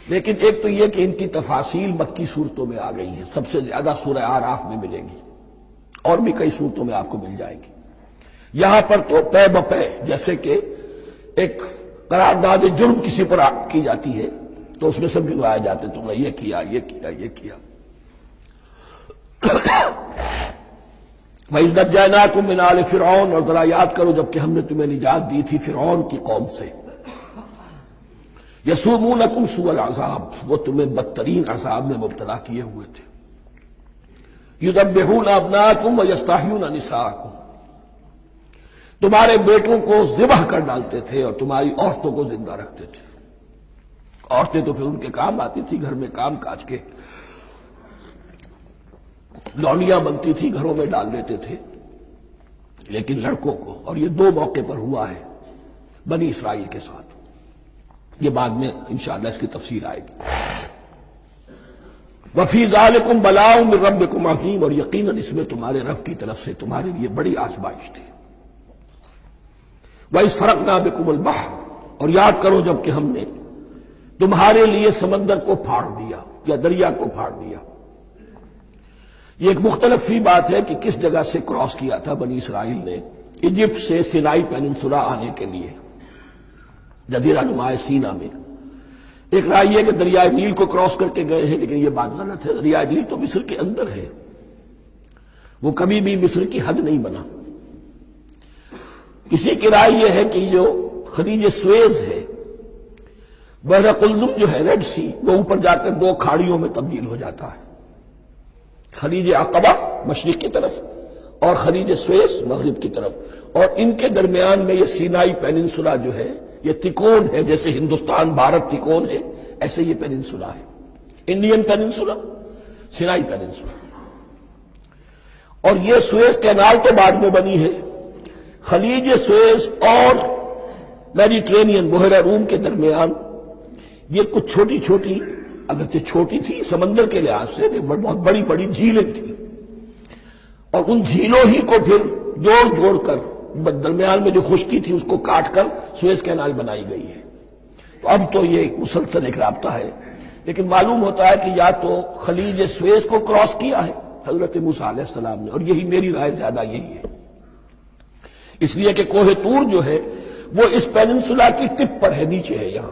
لیکن ایک تو یہ کہ ان کی تفاصیل مکی صورتوں میں آ گئی ہیں، سب سے زیادہ سورہ اعراف میں ملے گی، اور بھی کئی صورتوں میں آپ کو مل جائے گی۔ یہاں پر تو پے بپے، جیسے کہ ایک قرارداد جرم کسی پر کی جاتی ہے تو اس میں سب گنوائے جاتے، تم نے یہ کیا، یہ کیا، یہ کیا۔ وَإِذْ نَجَّيْنَاكُم مِّنْ آلِ فِرْعَوْنَ، اور ذرا یاد کرو جب کہ ہم نے تمہیں نجات دی تھی فرعون کی قوم سے۔ یسومونکم سوء العذاب، وہ تمہیں بدترین عذاب میں مبتلا کیے ہوئے تھے۔ یذبحون ابناءکم ویستحیون نساءکم، تمہارے بیٹوں کو ذبح کر ڈالتے تھے اور تمہاری عورتوں کو زندہ رکھتے تھے۔ عورتیں تو پھر ان کے کام آتی تھی، گھر میں کام کاج کے لونیاں بنتی تھی، گھروں میں ڈال لیتے تھے، لیکن لڑکوں کو، اور یہ 2 موقع پر ہوا ہے بنی اسرائیل کے ساتھ، یہ بعد میں انشاءاللہ اس کی تفصیل آئے گی۔ وفی ذالکم بلاء من ربکم عظیم، اور یقیناً اس میں تمہارے رب کی طرف سے تمہارے لیے بڑی آزمائش تھی۔ وَإِذْ فَرَقْنَا بِكُمُ الْبَحْرَ، اور یاد کرو جب کہ ہم نے تمہارے لیے سمندر کو پھاڑ دیا یا دریا کو پھاڑ دیا۔ یہ ایک مختلف فی بات ہے کہ کس جگہ سے کراس کیا تھا بنی اسرائیل نے ایجپٹ سے سینائی پیننسولا آنے کے لیے، جزیرہ نما سینا میں۔ ایک رائے یہ کہ دریائے نیل کو کراس کر کے گئے ہیں، لیکن یہ بات غلط ہے، دریائے نیل تو مصر کے اندر ہے، وہ کبھی بھی مصر کی حد نہیں بنا۔ کسی کی رائے یہ ہے کہ جو خلیج سویز ہے، بحر قلزم جو ہے ریڈ سی، وہ اوپر جا کر 2 کھاڑیوں میں تبدیل ہو جاتا ہے، خلیج عقبہ مشرق کی طرف اور خلیج سویز مغرب کی طرف، اور ان کے درمیان میں یہ سینائی پیننسولا جو ہے یہ تکون ہے، جیسے ہندوستان بھارت تکون ہے ایسے یہ پیننسولا ہے، انڈین پیننسولا، سینائی پیننسولا۔ اور یہ سویز کینال تو بعد میں بنی ہے، خلیج سویز اور میڈیٹرینین بحیرہ روم کے درمیان یہ کچھ چھوٹی چھوٹی، اگرچہ چھوٹی تھی سمندر کے لحاظ سے، بہت بڑی بڑی جھیلیں تھیں، اور ان جھیلوں ہی کو پھر جوڑ جوڑ کر درمیان میں جو خشکی تھی اس کو کاٹ کر سویز کینال بنائی گئی ہے۔ تو اب تو یہ ایک مسلسل ایک رابطہ ہے، لیکن معلوم ہوتا ہے کہ یا تو خلیج سویز کو کراس کیا ہے حضرت موسیٰ علیہ السلام نے، اور یہی میری رائے زیادہ یہی ہے، اس لیے کہ کوہ طور جو ہے وہ اس پیننسولا کی ٹپ پر ہے، نیچے ہے یہاں،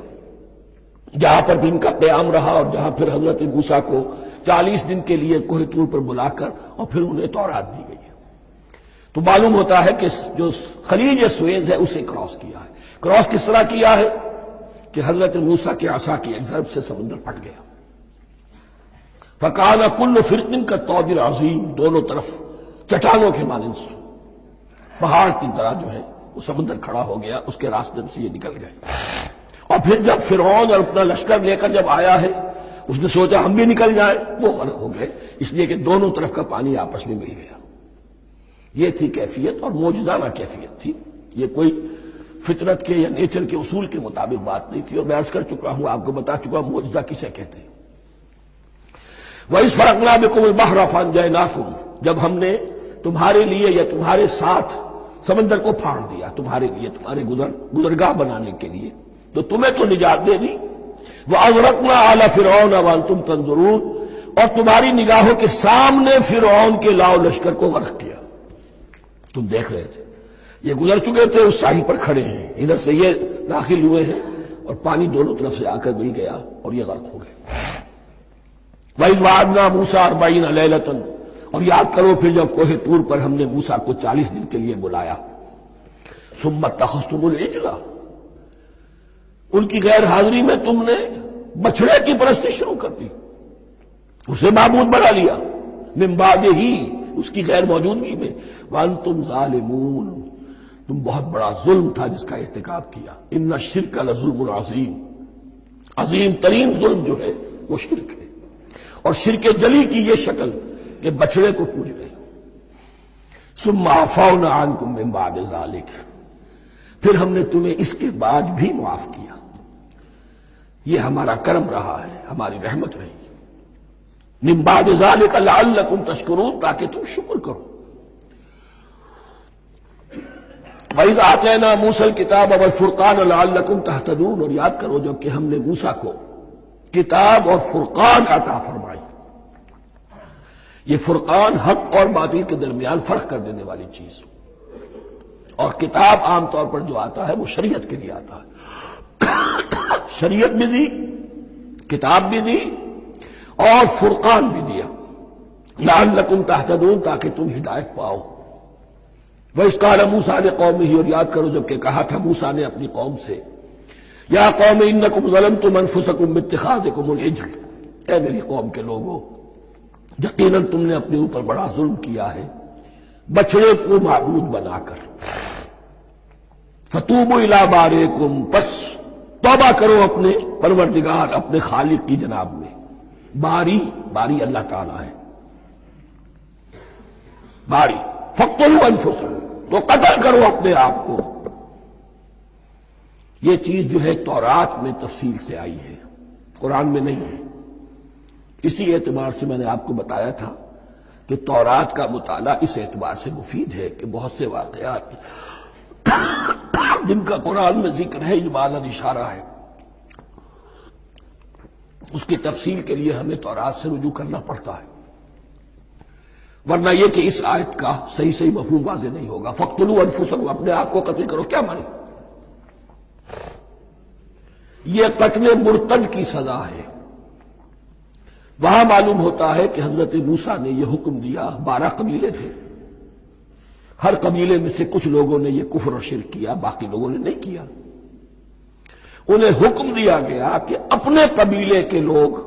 جہاں پر بھی ان کا قیام رہا، اور جہاں پھر حضرت موسیٰ کو 40 دن کے لیے کوہ طور پر بلا کر اور پھر انہیں تورات دی گئی ہے۔ تو معلوم ہوتا ہے کہ جو خلیج سویز ہے اسے کراس کیا ہے۔ کراس کس طرح کیا ہے کہ حضرت موسیٰ کے عصا کی ایک ضرب سے سمندر پھٹ گیا، فَكَانَ كُلُّ فِرْقٍ كَالطَّوْدِ الْعَظِيمِ، دونوں طرف چٹانوں کے مانند پہاڑ کی طرح جو ہے وہ سمندر کھڑا ہو گیا، اس کے راستے سے یہ نکل گئے۔ اور پھر جب فرعون اور اپنا لشکر لے کر جب آیا ہے اس نے سوچا ہم بھی نکل جائیں، وہ غرق ہو گئے، اس لیے کہ دونوں طرف کا پانی آپس میں مل گیا۔ یہ تھی کیفیت، اور معجزانہ کیفیت تھی، یہ کوئی فطرت کے یا نیچر کے اصول کے مطابق بات نہیں تھی، اور میں عرض کر چکا ہوں، آپ کو بتا چکا ہوں معجزہ کسے کہتے ہیں۔ وَإِذْ فَرَقْنَا بِكُمُ الْبَحْرَ فَأَنْجَيْنَاكُمْ، جب ہم نے تمہارے لیے یا تمہارے ساتھ سمندر کو پھاڑ دیا، تمہارے لیے، تمہارے گزرگاہ بنانے کے لیے، تو تمہیں تو نجات دے دی۔ وَأَغْرَقْنَا آلَ فِرْعَوْنَ وَأَنْتُمْ تَنظُرُونَ، اور تمہاری نگاہوں کے سامنے فرعون کے لاؤ لشکر کو غرق کیا، تم دیکھ رہے تھے، یہ گزر چکے تھے، اس ساحل پر کھڑے ہیں، ادھر سے یہ داخل ہوئے ہیں اور پانی دونوں طرف سے آ کر مل گیا اور یہ غرق ہو گئے۔ وَإِذْ وَعَدْنَا مُوسَىٰ 40 لَيْلَةً، اور یاد کرو پھر جب کوہ طور پر ہم نے موسیٰ کو 40 دن کے لیے بلایا۔ ثُمَّ اتَّخَذْتُمُ الْعِجْلَ، ان کی غیر حاضری میں تم نے بچھڑے کی پرستی شروع کر دی، اسے معبود بنا لیا، من بعدہ، اس کی غیر موجودگی میں، وَأَنْتُمْ ظَالِمُونَ، تم بہت بڑا ظلم تھا جس کا ارتکاب کیا۔ إِنَّ الشِّرْكَ لَظُلْمٌ عَظِيمٌ، عظیم ترین ظلم جو ہے وہ شرک ہے، اور شرک جلی کی یہ شکل کہ بچڑے کو پوج رہے۔ ثُمَّ عَفَوْنَا عَنْكُمْ مِنْ بَعْدِ ذَلِكَ، پھر ہم نے تمہیں اس کے بعد بھی معاف کیا، یہ ہمارا کرم رہا ہے، ہماری رحمت رہی۔ مِنْ بَعْدِ ذَلِكَ لَعَلَّكُمْ تَشْكُرُونَ، تاکہ تم شکر کرو۔ وَإِذْ آتَيْنَا مُوسَى الْكِتَابَ وَالْفُرْقَانَ لَعَلَّكُمْ تَهْتَدُونَ، اور یاد کرو جب کہ ہم نے موسیٰ کو کتاب اور فرقان عطا فرمائی۔ یہ فرقان حق اور باطل کے درمیان فرق کر دینے والی چیز، اور کتاب عام طور پر جو آتا ہے وہ شریعت کے لیے آتا ہے، شریعت بھی دی، کتاب بھی دی، اور فرقان بھی دیا، لعلکم تہتدون، تاکہ تم ہدایت پاؤ۔ وَإِذْ قَالَ مُوسَىٰ لِقَوْمِهِ، اور یاد کرو جب کہ کہا تھا موسیٰ نے اپنی قوم سے، یا قوم انکم ظلمتم انفسکم باتخاذکم العجل، اے میری قوم کے لوگوں، یقیناً تم نے اپنے اوپر بڑا ظلم کیا ہے بچڑے کو معبود بنا کر۔ فتوبوا الی بارئکم، پس توبہ کرو اپنے پروردگار، اپنے خالق کی جناب میں۔ باری اللہ تعالیٰ ہے، باری، فاقتلوا انفسکم، تو قتل کرو اپنے آپ کو۔ یہ چیز جو ہے تورات میں تفصیل سے آئی ہے، قرآن میں نہیں ہے۔ اسی اعتبار سے میں نے آپ کو بتایا تھا کہ تورات کا مطالعہ اس اعتبار سے مفید ہے کہ بہت سے واقعات جن کا قرآن میں ذکر ہے، اجمالاً اشارہ ہے، اس کی تفصیل کے لیے ہمیں تورات سے رجوع کرنا پڑتا ہے، ورنہ یہ کہ اس آیت کا صحیح مفہوم واضح نہیں ہوگا۔ فاقتلوا انفسکم، اپنے آپ کو قتل کرو، کیا معنی؟ یہ قتل مرتد کی سزا ہے۔ وہاں معلوم ہوتا ہے کہ حضرت موسیٰ نے یہ حکم دیا، 12 قبیلے تھے، ہر قبیلے میں سے کچھ لوگوں نے یہ کفر اور شرک کیا، باقی لوگوں نے نہیں کیا۔ انہیں حکم دیا گیا کہ اپنے قبیلے کے لوگ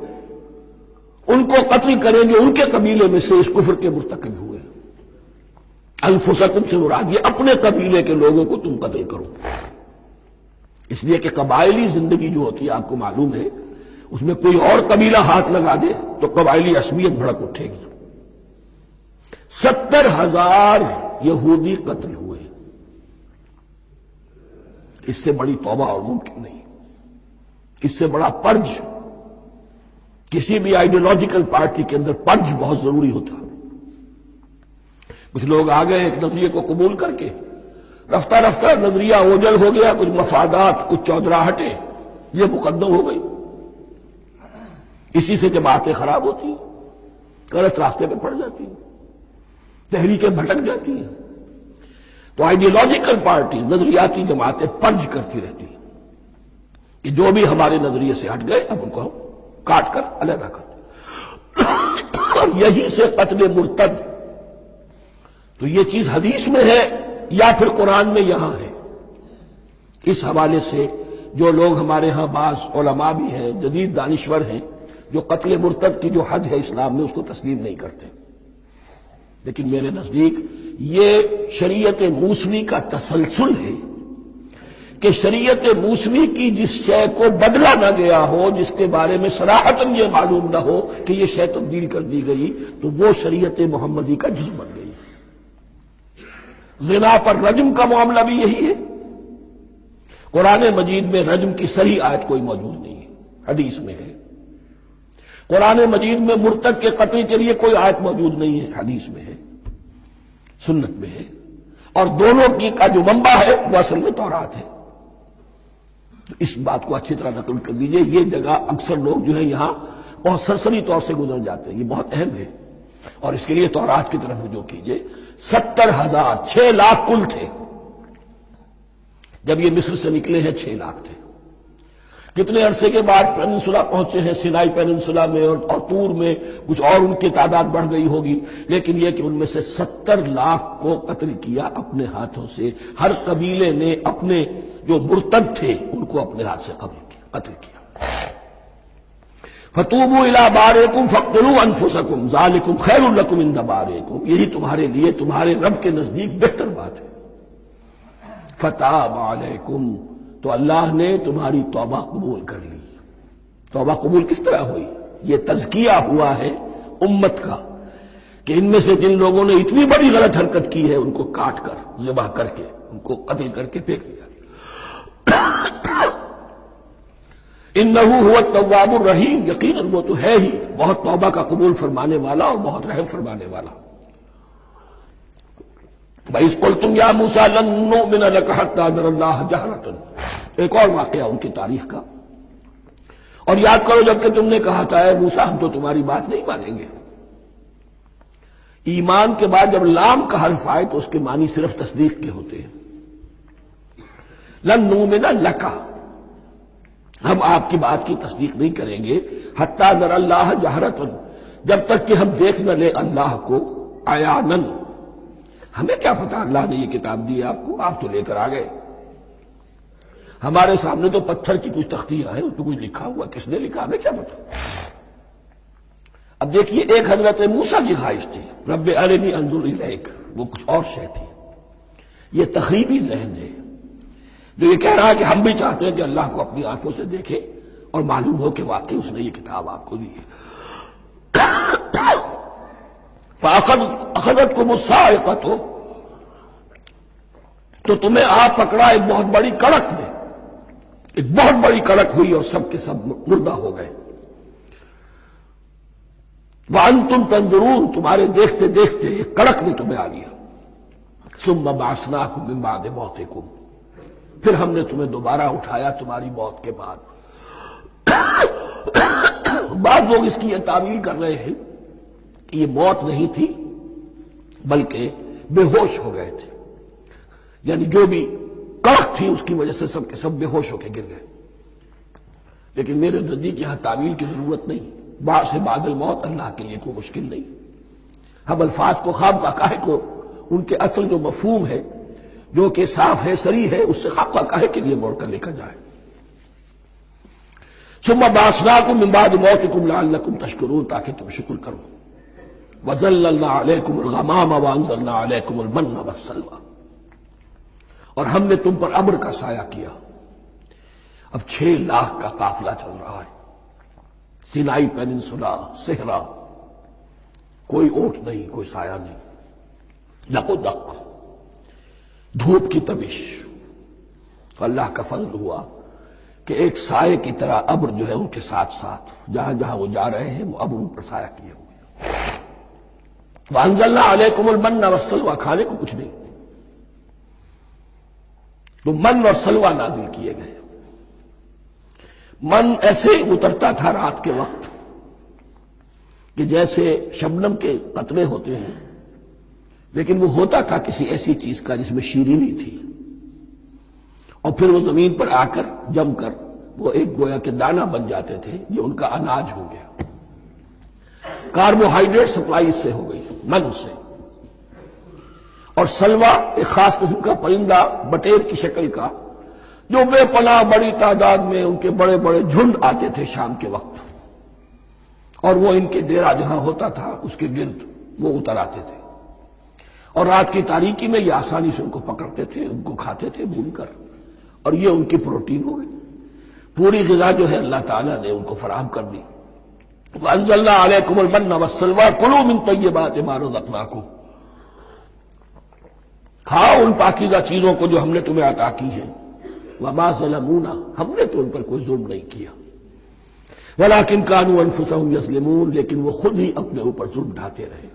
ان کو قتل کریں جو ان کے قبیلے میں سے اس کفر کے مرتکب ہوئے۔ انفسکم سے مراد یہ اپنے قبیلے کے لوگوں کو تم قتل کرو، اس لیے کہ قبائلی زندگی جو ہوتی ہے آپ کو معلوم ہے، اس میں کوئی اور قبیلہ ہاتھ لگا دے تو قبائلی عصبیت بھڑک اٹھے گی۔ 70,000 یہودی قتل ہوئے، اس سے بڑی توبہ اور ممکن نہیں، اس سے بڑا پرج، کسی بھی آئیڈیولوجیکل پارٹی کے اندر پرج بہت ضروری ہوتا۔ کچھ لوگ آ گئے ایک نظریے کو قبول کر کے، رفتہ رفتہ نظریہ اوجل ہو گیا، کچھ مفادات، کچھ چودراہٹیں، یہ مقدم ہو گئی، اسی سے جماعتیں خراب ہوتی ہیں، غلط راستے پہ پڑ جاتی ہیں، تحریکیں بھٹک جاتی ہیں۔ تو آئیڈیولوجیکل پارٹی، نظریاتی جماعتیں پرج کرتی رہتی ہیں کہ جو بھی ہمارے نظریے سے ہٹ گئے اب ان کو ہم کاٹ کر علیحدہ کر۔ اور یہی سے قتل مرتد، تو یہ چیز حدیث میں ہے یا پھر قرآن میں یہاں ہے۔ اس حوالے سے جو لوگ ہمارے ہاں بعض علماء بھی ہیں، جدید دانشور ہیں، جو قتل مرتد کی جو حد ہے اسلام میں اس کو تسلیم نہیں کرتے، لیکن میرے نزدیک یہ شریعت موسوی کا تسلسل ہے کہ شریعت موسوی کی جس شے کو بدلا نہ گیا ہو، جس کے بارے میں صراحتاً یہ معلوم نہ ہو کہ یہ شے تبدیل کر دی گئی، تو وہ شریعت محمدی کا جزو بن گئی۔ زنا پر رجم کا معاملہ بھی یہی ہے۔ قرآن مجید میں رجم کی صحیح آیت کوئی موجود نہیں ہے، حدیث میں ہے۔ قرآن مجید میں مرتد کے قتل کے لیے کوئی آیت موجود نہیں ہے، حدیث میں ہے، سنت میں ہے، اور دونوں کی کا جو منبع ہے وہ اصل میں تورات ہے۔ تو اس بات کو اچھی طرح نقل کر دیجئے۔ یہ جگہ اکثر لوگ جو ہے یہاں بہت سرسری طور سے گزر جاتے ہیں، یہ بہت اہم ہے، اور اس کے لیے تورات کی طرف رجوع کیجئے۔ 70,000 6 لاکھ کل تھے جب یہ مصر سے نکلے ہیں، 6 لاکھ تھے۔ کتنے عرصے کے بعد پیننسولا پہنچے ہیں، سینائی پیننسولا میں اور طور میں، کچھ اور ان کی تعداد بڑھ گئی ہوگی، لیکن یہ کہ ان میں سے 70 لاکھ کو قتل کیا اپنے ہاتھوں سے۔ ہر قبیلے نے اپنے جو مرتد تھے ان کو اپنے ہاتھ سے قتل کیا۔ فَتُوبُوا إِلَىٰ بَارِئِكُمْ فَاقْتُلُوا أَنفُسَكُمْ ذَٰلِكُمْ خَيْرٌ لَكُمْ عِندَ بَارِئِكُمْ، یہی تمہارے لیے تمہارے رب کے نزدیک بہتر بات ہے۔ فَتَابَ عَلَيْكُمْ، تو اللہ نے تمہاری توبہ قبول کر لی۔ توبہ قبول کس طرح ہوئی؟ یہ تزکیہ ہوا ہے امت کا کہ ان میں سے جن لوگوں نے اتنی بڑی غلط حرکت کی ہے ان کو کاٹ کر، ذبح کر کے، ان کو قتل کر کے پھینک دیا۔ انہ هو التواب الرحیم، یقیناً وہ تو ہے ہی بہت توبہ کا قبول فرمانے والا اور بہت رحم فرمانے والا۔ وَإِذْ قُلْتُمْ يَا مُوسَىٰ لَن نُّؤْمِنَ لَكَ حَتَّىٰ نَرَى اللَّهَ جَهْرَةً، ایک اور واقعہ ان کی تاریخ کا۔ اور یاد کرو جب کہ تم نے کہا تھا اے موسیٰ ہم تو تمہاری بات نہیں مانیں گے۔ ایمان کے بعد جب لام کا حرف آئے تو اس کے معنی صرف تصدیق کے ہوتے ہیں۔ لن نؤمن لک، ہم آپ کی بات کی تصدیق نہیں کریں گے، حتی نری اللہ جہرۃ، جب تک کہ ہم دیکھ نہ لیں اللہ کو عیاناً۔ ہمیں کیا پتا اللہ نے یہ کتاب دی آپ کو، آپ تو لے کر آ گئے۔ ہمارے سامنے تو پتھر کی کچھ تختیاں ہیں، اس پہ کچھ لکھا ہوا، کس نے لکھا ہمیں کیا پتا۔ اب دیکھیے ایک حضرت موسیٰ کی خواہش تھی رب ارنی انظر الیک، وہ کچھ اور شے تھی۔ یہ تخریبی ذہن ہے جو یہ کہہ رہا ہے کہ ہم بھی چاہتے ہیں کہ اللہ کو اپنی آنکھوں سے دیکھے اور معلوم ہو کہ واقعی اس نے یہ کتاب آپ کو دی ہے۔ فَأَخَذَتْكُمُ الصَّاعِقَةُ، تو تمہیں آپ پکڑا ایک بہت بڑی کڑک نے، ایک بہت بڑی کڑک ہوئی اور سب کے سب مردہ ہو گئے۔ وَأَنْتُمْ تَنظُرُونَ، تمہارے دیکھتے دیکھتے ایک کڑک نے تمہیں آ لیا۔ ثُمَّ بَعَثْنَاكُم مِّن بَعْدِ مَوْتِكُمْ، پھر ہم نے تمہیں دوبارہ اٹھایا تمہاری موت کے بعد۔ بعض لوگ اس کی یہ تعویل کر رہے ہیں کہ یہ موت نہیں تھی بلکہ بے ہوش ہو گئے تھے، یعنی جو بھی کڑک تھی اس کی وجہ سے سب کے سب بے ہوش ہو کے گر گئے۔ لیکن میرے نزدیک یہاں تعویل کی ضرورت نہیں، بعد سے بعد الموت اللہ کے لیے کوئی مشکل نہیں۔ ہم الفاظ کو خواہ کاہے کو ان کے اصل جو مفہوم ہے جو کہ صاف ہے، صریح ہے، اس سے خواہ کاہے کے لیے موڑ کر لے کر جائے۔ ثم بعثناکم من بعد موتکم لعلکم تشکرون، تاکہ تم شکر کرو۔ وظللنا علیکم الغمام وانزلنا علیکم المن والسلوى، اور ہم نے تم پر ابر کا سایہ کیا۔ اب 6 لاکھ کا قافلہ چل رہا ہے، سینائی پیننسولا، صحرا، کوئی اوٹ نہیں، کوئی سایہ نہیں، دق و دق، دھوپ کی تبش۔ اللہ کا فضل ہوا کہ ایک سائے کی طرح ابر جو ہے ان کے ساتھ ساتھ جہاں جہاں وہ جا رہے ہیں وہ ابر ان پر سایہ کیے ہوئے۔ وَأَنزَلْنَا عَلَيْكُمُ الْمَنَّ وَالسَّلْوَىٰ، کھانے کو کچھ نہیں، تو من اور سلوہ نازل کیے گئے۔ من ایسے اترتا تھا رات کے وقت کہ جیسے شبنم کے قطرے ہوتے ہیں، لیکن وہ ہوتا تھا کسی ایسی چیز کا جس میں شیرینی تھی، اور پھر وہ زمین پر آ کر جم کر وہ ایک گویا کے دانہ بن جاتے تھے، یہ ان کا اناج ہو گیا۔ کاربوہائیڈریٹ سپلائی اس سے ہو گئی، من سے۔ اور سلوہ ایک خاص قسم کا پرندہ بٹیر کی شکل کا جو بے پناہ بڑی تعداد میں ان کے بڑے بڑے جھنڈ آتے تھے شام کے وقت، اور وہ ان کے ڈیرا جہاں ہوتا تھا اس کے گرد وہ اتر آتے تھے، اور رات کی تاریکی میں یہ آسانی سے ان کو پکڑتے تھے، ان کو کھاتے تھے بھون کر، اور یہ ان کی پروٹین ہو گئی. پوری غذا جو ہے اللہ تعالیٰ نے ان کو فراہم کر دی. وَأَنزَلْنَا عَلَيْكُمُ الْمَنَّ وَالسَّلْوَىٰ كُلُوا مِن طَيِّبَاتِ مَا رَزَقْنَاكُمْ، کھاؤ ان پاکیزہ چیزوں کو جو ہم نے تمہیں عطا کی ہیں. وَمَا ظَلَمُونَا، ہم نے تو ان پر کوئی ظلم نہیں کیا. وَلَٰكِن كَانُوا أَنفُسَهُمْ يَظْلِمُونَ، لیکن وہ خود ہی اپنے اوپر ظلم ڈھاتے رہے،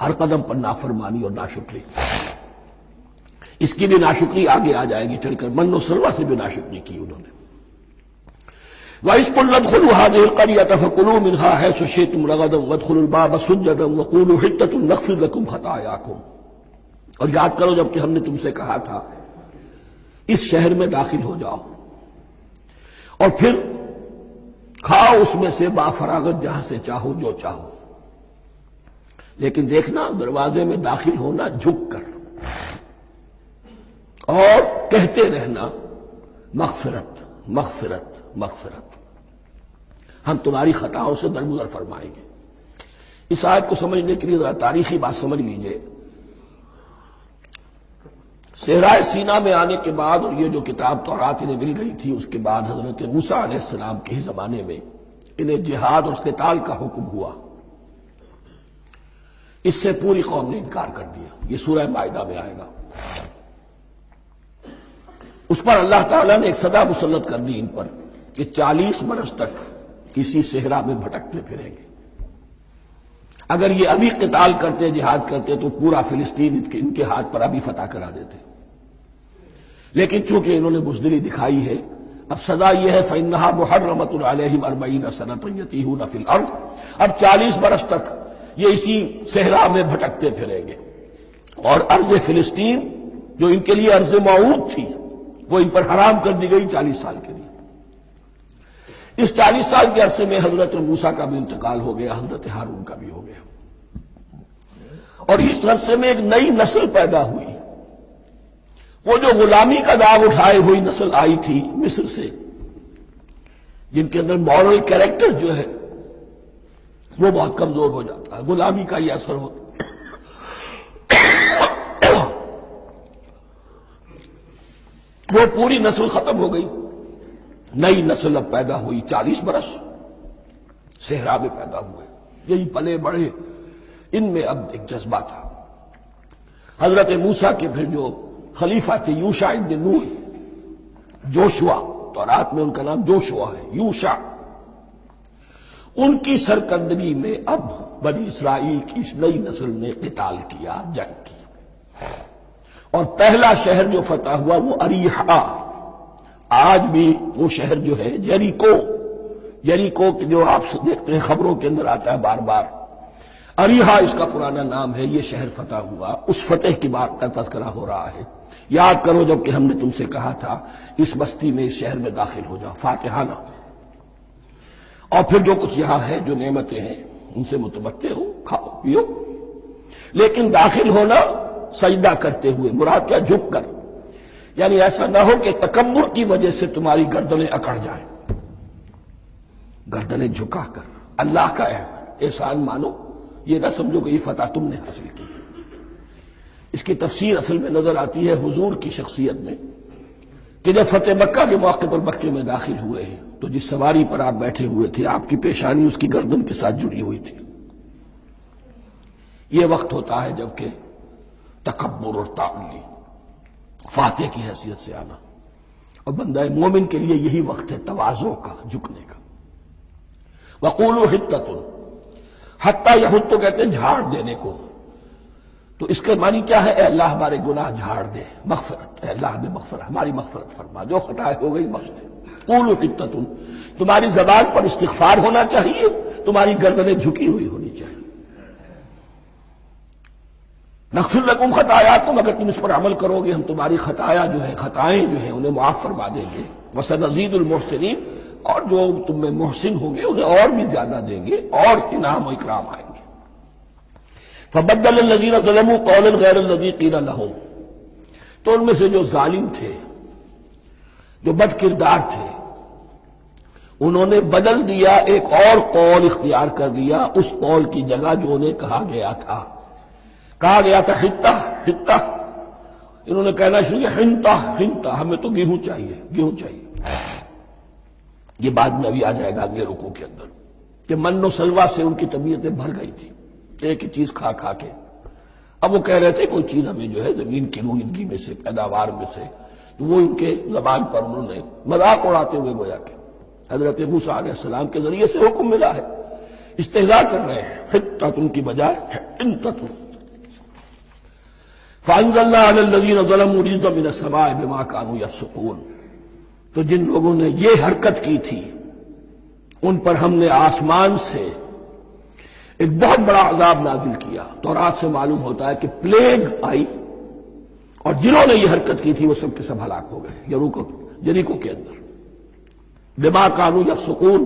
ہر قدم پر نافرمانی اور ناشکری. اس کی بھی ناشکری آگے آ جائے گی چل کر، من و سلوہ سے بھی ناشکری کی انہوں نے. وَإِذْ قُلْنَا ادْخُلُوا هَٰذِهِ الْقَرْيَةَ فَكُلُوا مِنْهَا حَيْثُ شِئْتُمْ رَغَدًا وَادْخُلُوا الْبَابَ سُجَّدًا وَقُولُوا حِطَّةٌ نَغْفِرْ لَكُمْ خَطَايَاكُمْ. اور یاد کرو جب کہ ہم نے تم سے کہا تھا اس شہر میں داخل ہو جاؤ اور پھر کھاؤ اس میں سے بافراغت جہاں سے چاہو جو چاہو، لیکن دیکھنا دروازے میں داخل ہونا جھک کر اور کہتے رہنا مغفرت مغفرت مغفرت، ہم تمہاری خطاؤں سے درگزر فرمائیں گے. اس آیت کو سمجھنے کے لیے ذرا تاریخی بات سمجھ لیجئے. صحرائے سینا میں آنے کے بعد، اور یہ جو کتاب تورات انہیں مل گئی تھی، اس کے بعد حضرت موسیٰ علیہ السلام کے ہی زمانے میں انہیں جہاد اور قتال کا حکم ہوا. اس سے پوری قوم نے انکار کر دیا. یہ سورہ مائدہ میں آئے گا. اس پر اللہ تعالیٰ نے ایک سزا مسلط کر دی ان پر کہ 40 برس تک اسی صحرا میں بھٹکتے پھریں گے. اگر یہ ابھی قتال کرتے جہاد کرتے تو پورا فلسطین ان کے ہاتھ پر ابھی فتح کرا دیتے، لیکن چونکہ انہوں نے بزدلی دکھائی ہے، اب سزا یہ ہے فَإِنَّهَا مُحَرَّمَةٌ عَلَيْهِمْ 40 سَنَةً يَتِيهُونَ فِي الْأَرْضِ. اب 40 برس تک یہ اسی صحرا میں بھٹکتے پھریں گے، اور ارض فلسطین جو ان کے لیے ارض موعود تھی وہ ان پر حرام کر دی گئی 40 سال کے لیے. اس 40 سال کے عرصے میں حضرت موسیٰ کا بھی انتقال ہو گیا، حضرت ہارون کا بھی ہو گیا، اور اس عرصے میں ایک نئی نسل پیدا ہوئی. وہ جو غلامی کا داغ اٹھائے ہوئی نسل آئی تھی مصر سے، جن کے اندر مورل کیریکٹر جو ہے وہ بہت کمزور ہو جاتا ہے، غلامی کا یہ اثر ہوتا ہے. وہ پوری نسل ختم ہو گئی، نئی نسل اب پیدا ہوئی. 40 برس صحرا میں پیدا ہوئے، یہی پلے بڑھے. ان میں اب ایک جذبہ تھا. حضرت موسیٰ کے پھر جو خلیفہ تھے یوشع ابن نون، جوشوا، تورات میں ان کا نام جوشوا ہے، یوشع، ان کی سرکردگی میں اب بنی اسرائیل کی اس نئی نسل نے قتال کیا، جنگ کی. اور پہلا شہر جو فتح ہوا وہ اریحا. آج بھی وہ شہر جو ہے جیریکو جو آپ دیکھتے ہیں خبروں کے اندر آتا ہے بار بار، اریحا اس کا پرانا نام ہے. یہ شہر فتح ہوا، اس فتح کی بات کا تذکرہ ہو رہا ہے. یاد کرو جب کہ ہم نے تم سے کہا تھا اس بستی میں، اس شہر میں داخل ہو جاؤ فاتحانہ، اور پھر جو کچھ یہاں ہے، جو نعمتیں ہیں ان سے متمتع ہو، کھاؤ پیو. لیکن داخل ہونا سجدہ کرتے ہوئے، مراد کیا؟ جھک کر. یعنی ایسا نہ ہو کہ تکبر کی وجہ سے تمہاری گردنیں اکڑ جائیں. گردنیں جھکا کر اللہ کا احسان مانو. یہ نہ سمجھو کہ یہ فتح تم نے حاصل کی. اس کی تفسیر اصل میں نظر آتی ہے حضور کی شخصیت میں، کہ جب فتح مکہ کے موقع پر مکے میں داخل ہوئے ہیں تو جس سواری پر آپ بیٹھے ہوئے تھے آپ کی پیشانی اس کی گردن کے ساتھ جڑی ہوئی تھی. یہ وقت ہوتا ہے جبکہ تکبر اور تعلی، فاتح کی حیثیت سے آنا. اور بندہ مومن کے لیے یہی وقت ہے تواضع کا، جھکنے کا. وَقُولُوا حِطَّةٌ، حتیٰ یہود تو کہتے ہیں جھاڑ دینے کو. تو اس کے معنی کیا ہے؟ اے اللہ ہمارے گناہ جھاڑ دے، مغفرت، اے اللہ ہمیں مغفرت، ہماری مغفرت فرما، جو خطائیں ہو گئی بخش دے. قولوا حِطَّةٌ، تمہاری زبان پر استغفار ہونا چاہیے، تمہاری گردنیں جھکی ہوئی ہونی چاہیے. نغفر لکم خطایاکم، اگر تم اس پر عمل کرو گے ہم تمہاری خطائیں جو ہیں انہیں معاف فرما دیں گے. وسنزید المحسنین، اور جو تم میں محسن ہوں گے انہیں اور بھی زیادہ دیں گے، اور انعام و اکرام آئیں گے. فبدل الذین ظلموا قولا غیر الذی قیل لہم، تو ان میں سے جو ظالم تھے، جو بد کردار تھے، انہوں نے بدل دیا، ایک اور قول اختیار کر لیا اس قول کی جگہ جو انہیں کہا گیا تھا. کہا گیا تھا حطہ، انہوں نے کہنا شروع کیا ہنتا ہنتا، ہمیں تو گیہوں چاہیے گیہوں چاہیے. یہ بعد میں ابھی آ جائے گا اگلے رکوع کے اندر کہ من و سلوا سے ان کی طبیعتیں بھر گئی تھی ایک ہی چیز کھا کھا کے. اب وہ کہہ رہے تھے کوئی چیز ہمیں جو ہے زمین کی روئیدگی میں سے پیداوار میں سے، تو وہ ان کے زبان پر انہوں نے مذاق اڑاتے ہوئے گویا کہ حضرت موسیٰ علیہ السلام کے ذریعے سے حکم ملا ہے، استہزاء کر رہے ہیں. حطۃ کی بجائے حنطۃ. فانزلنا علی الذین ظلموا رجزا من السماء بما كانوا یفسقون. تو جن لوگوں نے یہ حرکت کی تھی ان پر ہم نے آسمان سے ایک بہت بڑا عذاب نازل کیا. تورات سے معلوم ہوتا ہے کہ پلیگ آئی اور جنہوں نے یہ حرکت کی تھی وہ سب کے سب ہلاک ہو گئے یریکو کے اندر. بما كانوا یفسقون،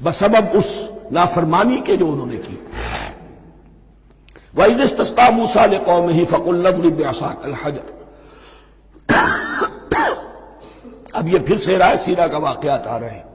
بسبب اس نافرمانی کے جو انہوں نے کی. وَإِذِ اسْتَسْقَىٰ مُوسَىٰ لِقَوْمِهِ فَقُلْ اضْرِب بِّعَصَاكَ الْحَجَرَ. اب یہ پھر سے رائے سیرا کا واقعات آ رہے ہیں.